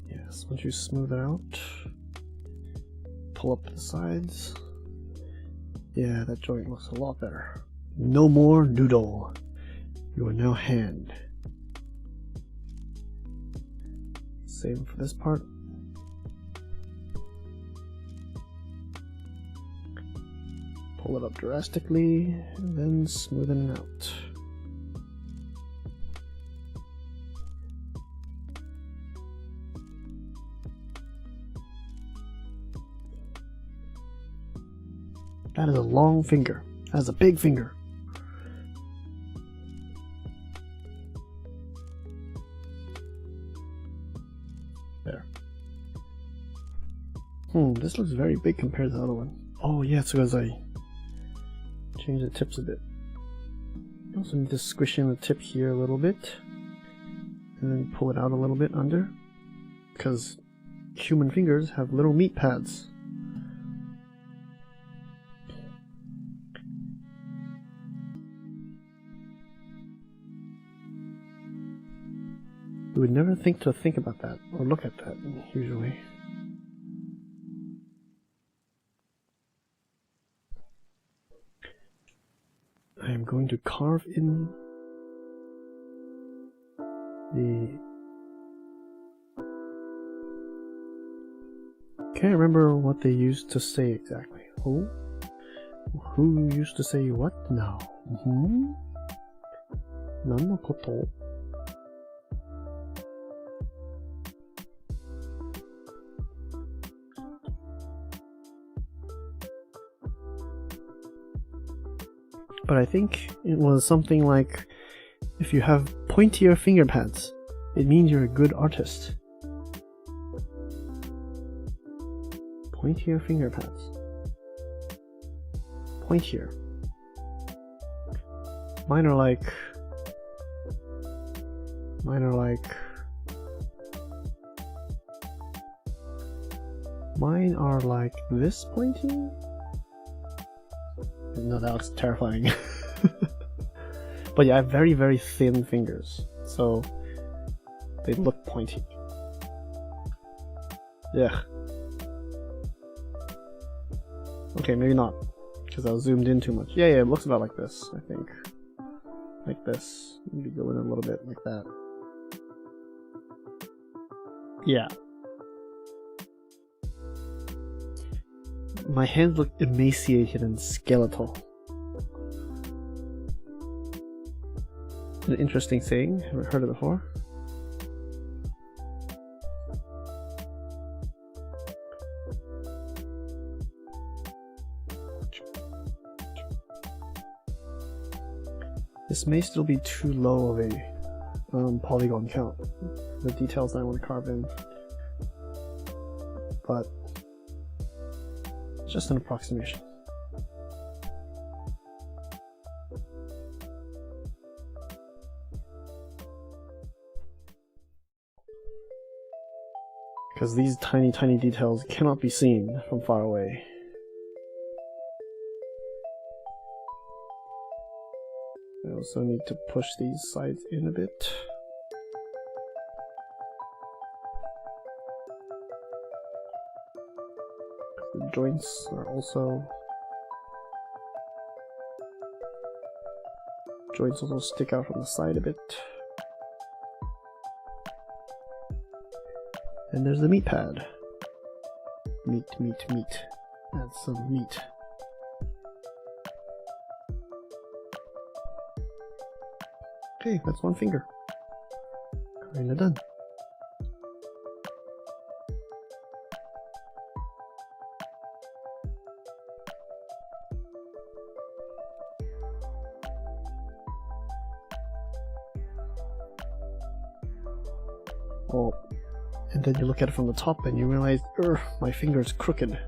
Yes, once you smooth it out, pull up the sides. Yeah, that joint looks a lot better. No more noodle. You are now hand. Same for this part. Pull it up drastically, and then smoothen it out. That is a long finger. That is a big finger. There. This looks very big compared to the other one. Oh yeah, it's because I changed the tips a bit. I also need to squish in the tip here a little bit. And then pull it out a little bit under. Because human fingers have little meat pads. You would never think to think about that or look at that usually. I am going to carve in the... Can't remember what they used to say exactly. Who used to say what now? Nan no koto? But I think it was something like, if you have pointier finger pads, it means you're a good artist. Pointier finger pads. Pointier. Mine are like this pointy? No, that looks terrifying. But yeah, I have very, very thin fingers, so they look pointy. Yeah. Okay, maybe not, because I was zoomed in too much. Yeah, it looks about like this, I think. Like this. Maybe go in a little bit like that. Yeah. My hands look emaciated and skeletal. An interesting saying, haven't heard it before. This may still be too low of a polygon count, the details that I want to carve in, but just an approximation. Because these tiny, tiny details cannot be seen from far away. I also need to push these sides in a bit. The joints are also... Joints also stick out from the side a bit. And there's the meat pad. Meat, meat, meat. Add some meat. Okay, that's one finger. Kinda done. Oh, and then you look at it from the top and you realize, my finger's crooked.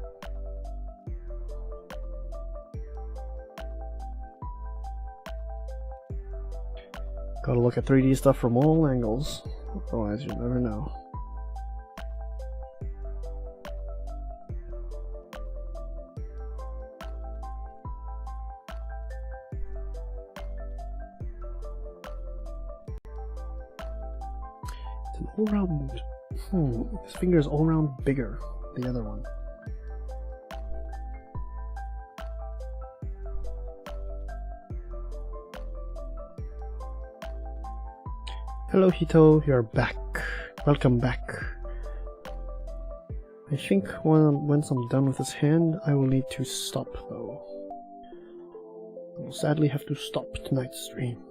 Gotta look at 3D stuff from all angles, otherwise you'll never know. It's an all-round... this finger is all-round bigger than the other one. Hello Hito, you're back. Welcome back. I think once I'm done with this hand, I will need to stop though. I will sadly have to stop tonight's stream.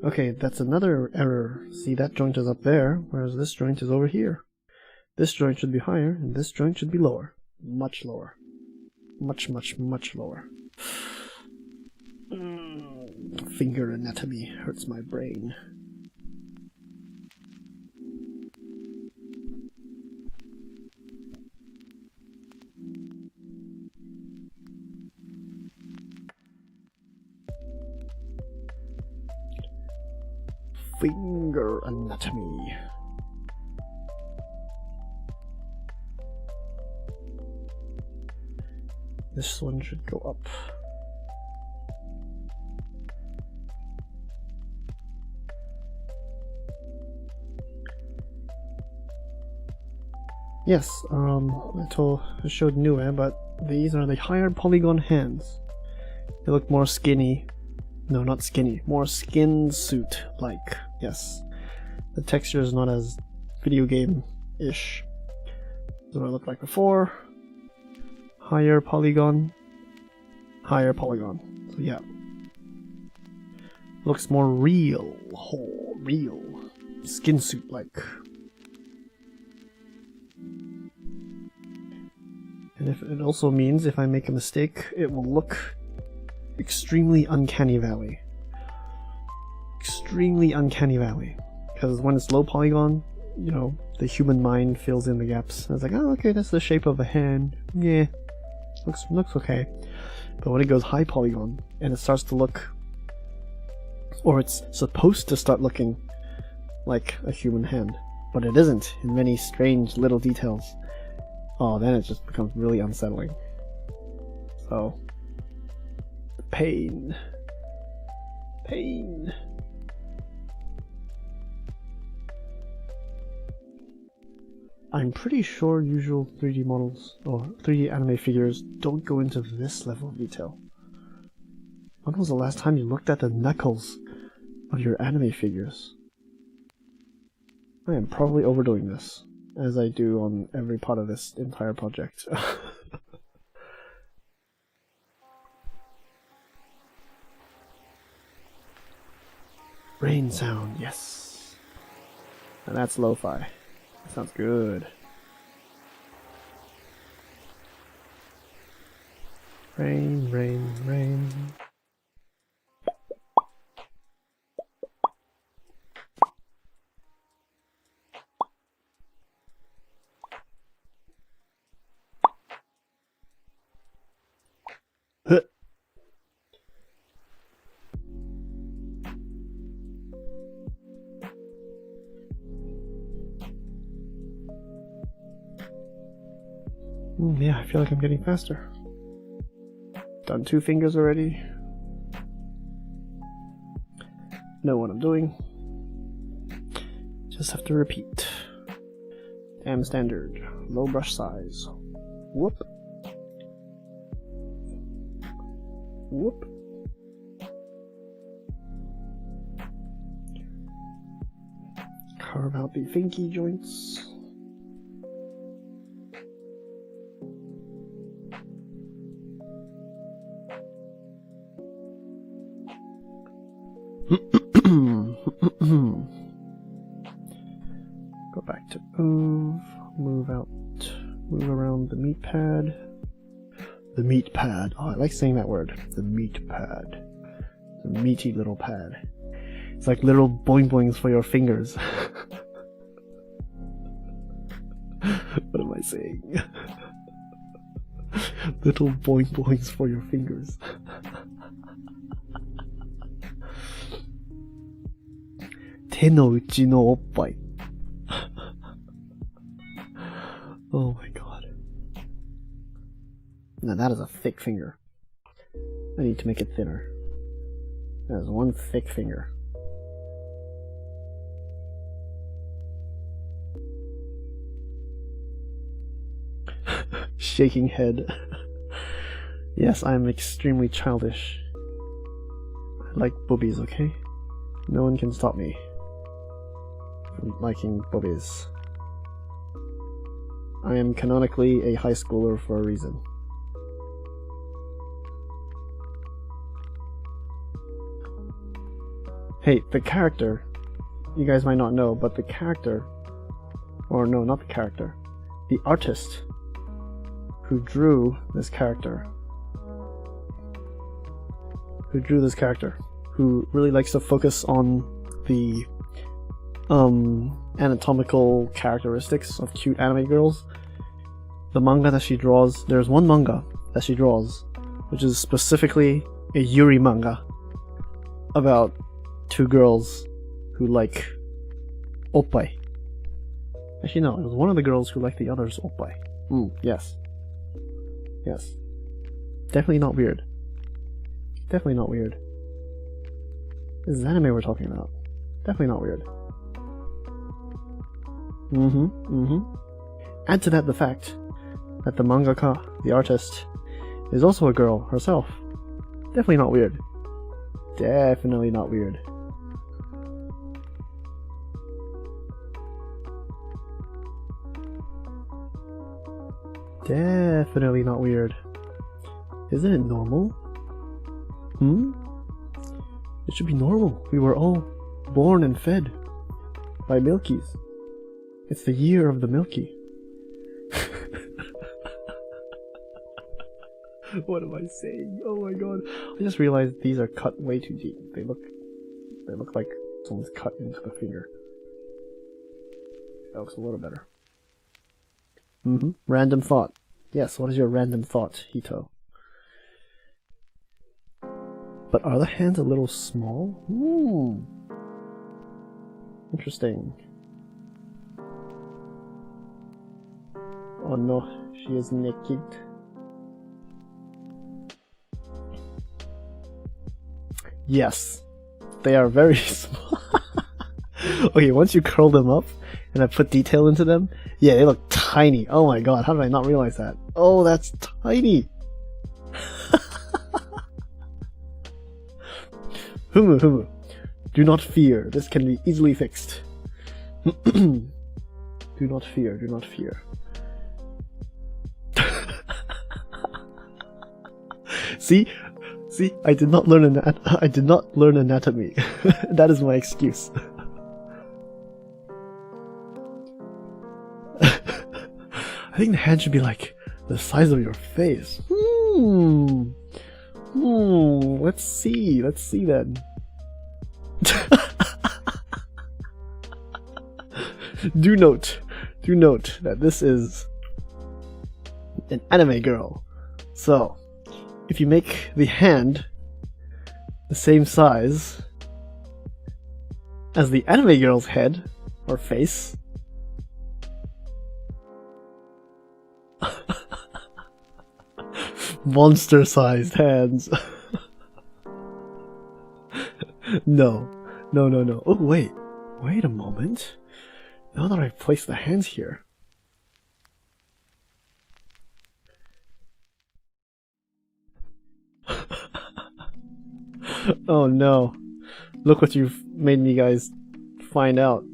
Okay, that's another error. See, that joint is up there, whereas this joint is over here. This joint should be higher, and this joint should be lower. Much lower. Much, much, much lower. Finger anatomy hurts my brain. finger anatomy. This one should go up. Yes, I showed Nue, but these are the higher polygon hands. They look more skinny. No, not skinny. More skin suit-like. Yes. The texture is not as video game-ish. That's what it looked like before. Higher polygon. Higher polygon. So yeah. Looks more real. Oh, real. Skin suit-like. And if it also means if I make a mistake, it will look extremely uncanny valley. Extremely uncanny valley. Because when it's low polygon, you know, the human mind fills in the gaps. It's like, oh, okay, that's the shape of a hand. Yeah, looks okay. But when it goes high polygon, and it starts to look, or it's supposed to start looking like a human hand, but it isn't in many strange little details. Oh, then it just becomes really unsettling. So, pain. I'm pretty sure usual 3D models, or 3D anime figures, don't go into this level of detail. When was the last time you looked at the knuckles of your anime figures? I am probably overdoing this, as I do on every part of this entire project. Rain sound, yes. And that's lo-fi. That sounds good. Rain, rain, rain. Yeah, I feel like I'm getting faster. Done 2 fingers already. Know what I'm doing. Just have to repeat. Damn standard. Low brush size. Whoop. Whoop. Carve out the finky joints. Go back to move out, move around the meat pad. The meat pad. Oh, I like saying that word. The meat pad. The meaty little pad. It's like little boing boings for your fingers. What am I saying? Little boing boings for your fingers. Te no uchi no oppai. Oh my god. Now that is a thick finger. I need to make it thinner. That is one thick finger. Shaking head. Yes, I'm extremely childish. I like boobies, okay? No one can stop me from liking boobies. I am canonically a high schooler for a reason. Hey, the character, you guys might not know, but the character, or no, not the character, the artist who drew this character, who really likes to focus on the anatomical characteristics of cute anime girls. The manga that she draws, there's one manga that she draws, which is specifically a Yuri manga about 2 girls who like oppai. Actually, no, it was one of the girls who liked the other's oppai. Yes. Yes. Definitely not weird. Definitely not weird. This is anime we're talking about. Definitely not weird. Add to that the fact that the mangaka, the artist, is also a girl herself. Definitely not weird. Definitely not weird. Definitely not weird. Isn't it normal? It should be normal. We were all born and fed by Milkies. It's the year of the Milky. What am I saying? Oh my god. I just realized these are cut way too deep. They look like someone's cut into the finger. That looks a little better. Random thought. Yes, what is your random thought, Hito? But are the hands a little small? Interesting. Oh no, she is naked. Yes, they are very small. Okay, once you curl them up and I put detail into them, yeah, they look tiny. Oh my god, how did I not realize that? Oh, that's tiny. Humu. Do not fear, this can be easily fixed. Do not fear, do not fear. See, I did not learn anatomy. That is my excuse. I think the hand should be like the size of your face. Let's see then. Do note that this is an anime girl. So, if you make the hand the same size as the anime girl's head or face, monster-sized hands. No. Oh wait a moment. Now that I've placed the hands here, oh no, look what you've made me guys find out.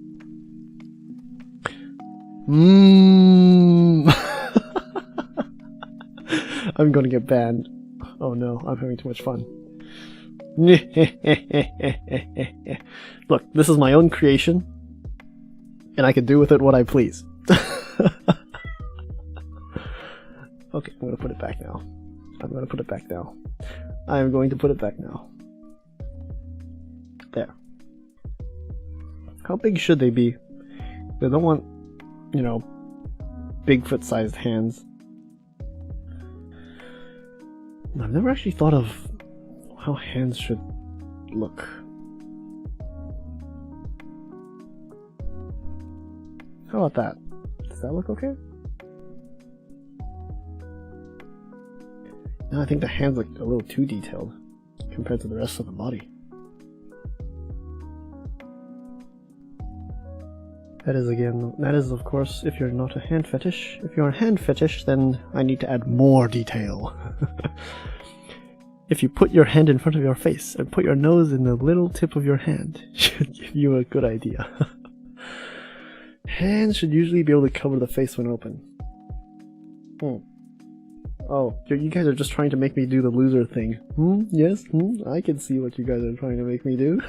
I'm gonna get banned. Oh no, I'm having too much fun. Look, this is my own creation, and I can do with it what I please. Okay, I'm gonna put it back now. I'm going to put it back now. There. How big should they be? They don't want, Bigfoot-sized hands. I've never actually thought of how hands should look. How about that? Does that look okay? No, I think the hands look a little too detailed compared to the rest of the body. That is of course if you're not a hand fetish. If you're a hand fetish, then I need to add more detail. If you put your hand in front of your face and put your nose in the little tip of your hand, should give you a good idea. Hands should usually be able to cover the face when open. Oh, you guys are just trying to make me do the loser thing. Yes, I can see what you guys are trying to make me do.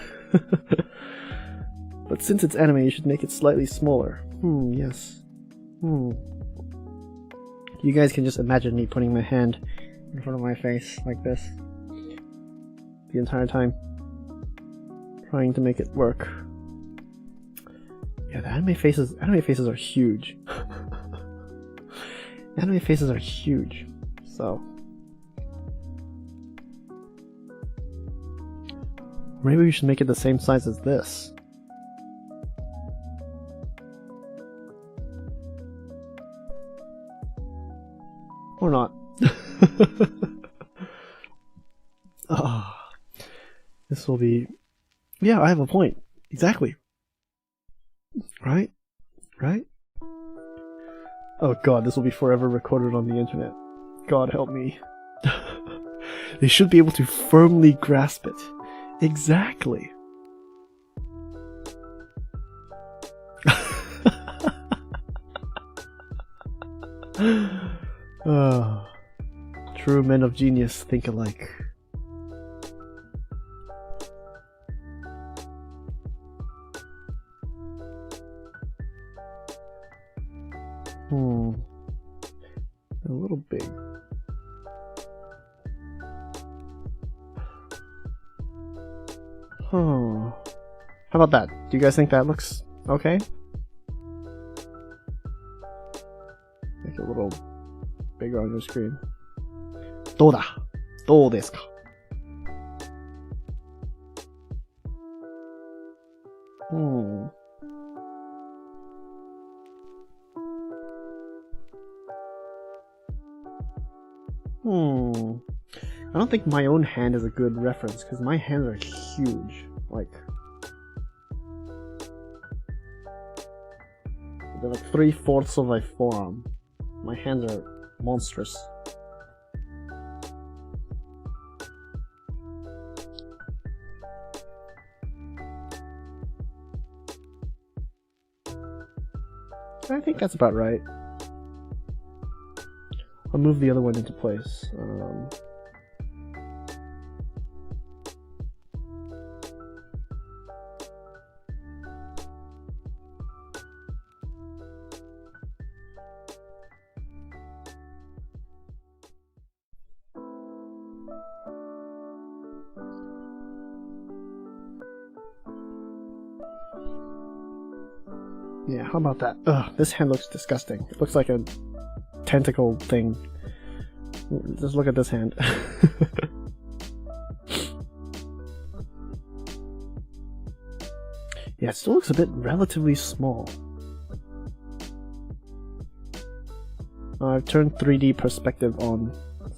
But since it's anime, you should make it slightly smaller. Yes. You guys can just imagine me putting my hand in front of my face like this the entire time, trying to make it work. Yeah, the anime faces are huge. Anime faces are huge. So maybe we should make it the same size as this. Or not. This will be... Yeah, I have a point. Exactly. Right? Right? Oh god, this will be forever recorded on the internet. God help me. They should be able to firmly grasp it. Exactly. True men of genius think alike. A little big. How about that? Do you guys think that looks okay? Make it a little bigger on your screen. どうだ? どうですか? I don't think my own hand is a good reference because my hands are huge. Like, they're like 3/4 of my forearm. My hands are monstrous. I think that's about right. I'll move the other one into place. Yeah, how about that? Ugh, this hand looks disgusting. It looks like a tentacle thing. Just look at this hand. Yeah, it still looks a bit relatively small. I've turned 3D perspective on,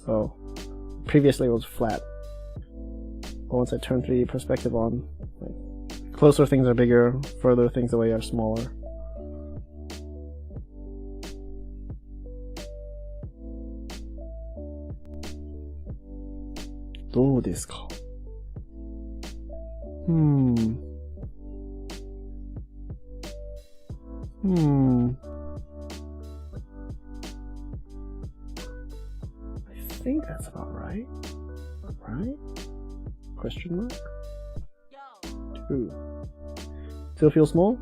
so previously it was flat. But once I turn 3D perspective on, like, closer things are bigger, further things away are smaller. How desu ka? I think that's about right. Right? Question mark? 2. Still feel small?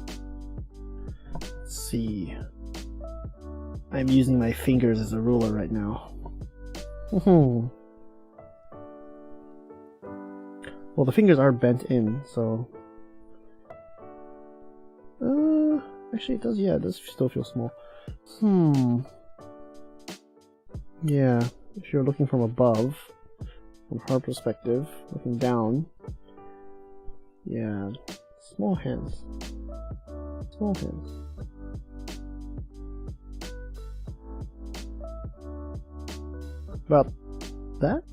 Let's see. I'm using my fingers as a ruler right now. Well, the fingers are bent in, so... actually it does, yeah, it does still feel small. Yeah, if you're looking from above, from her perspective, looking down, yeah, small hands. Small hands. About that?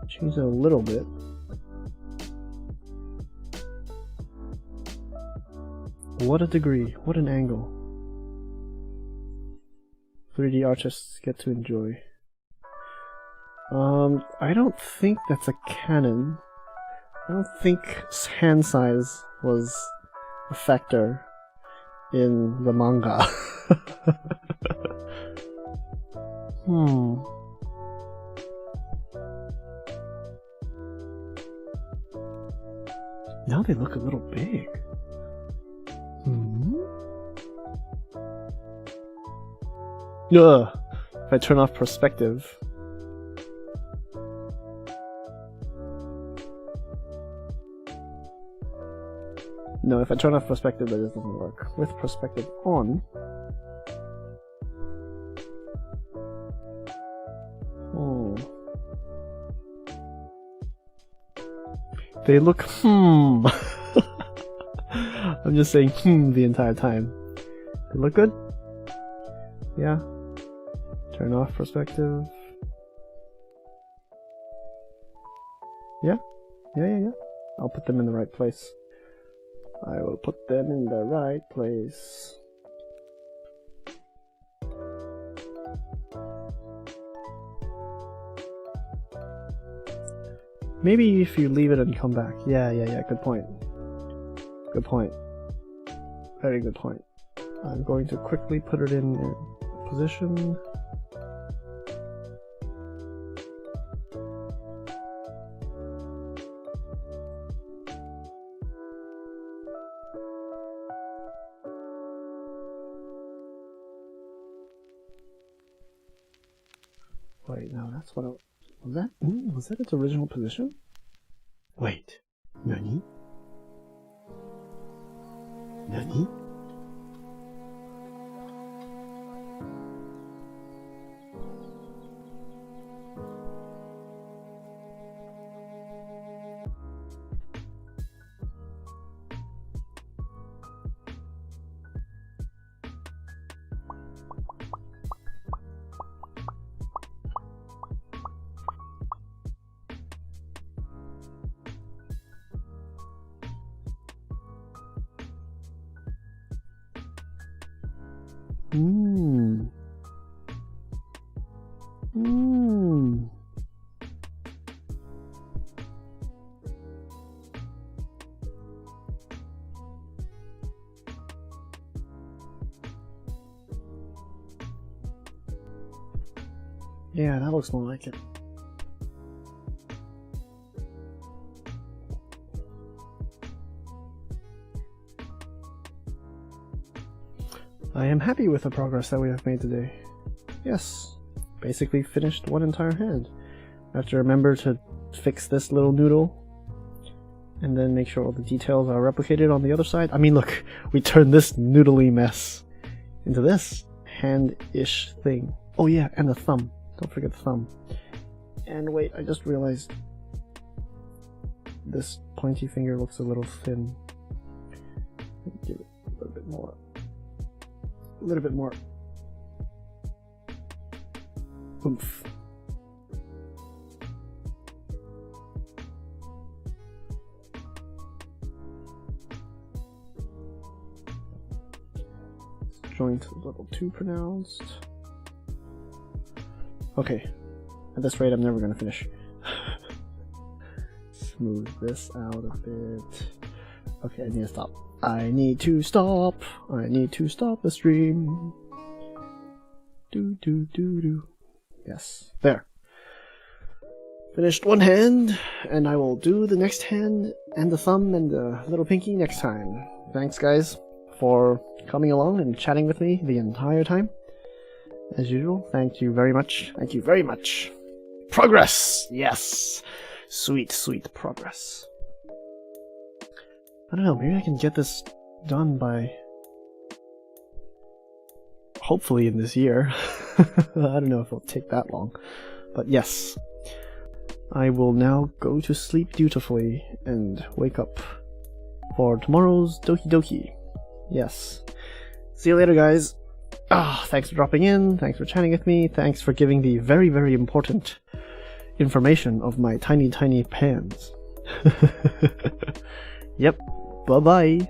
Change it a little bit. What a degree, what an angle. 3D artists get to enjoy. I don't think that's a canon. I don't think hand size was a factor in the manga. Now they look a little big. Ugh. If I turn off perspective. No, if I turn off perspective, that doesn't work. With perspective on. They look I'm just saying the entire time. They look good? Yeah? Turn off perspective. Yeah. I'll put them in the right place. I will put them in the right place. Maybe if you leave it and come back. Yeah, good point. Good point. Very good point. I'm going to quickly put it in position. Wait, no, that's what was that? Was that its original position? Wait, nani? Nani? Yeah, that looks more like it. I am happy with the progress that we have made today. Yes, basically finished one entire hand. I have to remember to fix this little noodle and then make sure all the details are replicated on the other side. I mean, look, we turned this noodly mess into this hand-ish thing. Oh yeah, and the thumb. Don't forget the thumb. And wait, I just realized this pointy finger looks a little thin. Give it a little bit more. A little bit more oomph. This joint is a little too pronounced. Okay, at this rate I'm never gonna finish. Smooth this out a bit. Okay, I need to stop. I need to stop. I need to stop the stream. Do. Yes, there. Finished one hand, and I will do the next hand and the thumb and the little pinky next time. Thanks guys for coming along and chatting with me the entire time. As usual, thank you very much. Thank you very much. Progress! Yes! Sweet, sweet progress. I don't know, maybe I can get this done by... hopefully in this year. I don't know if it'll take that long. But yes. I will now go to sleep dutifully and wake up for tomorrow's Doki Doki. Yes. See you later, guys. Thanks for dropping in, thanks for chatting with me, thanks for giving the very, very important information of my tiny, tiny pans. Yep, bye-bye.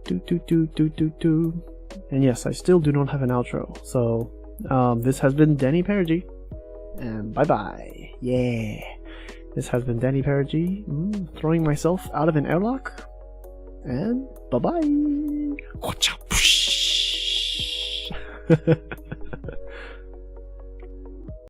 Do. And yes, I still do not have an outro, so this has been Danny Perigi, and bye-bye. Yeah. This has been Danny Perigi, throwing myself out of an airlock, and bye-bye.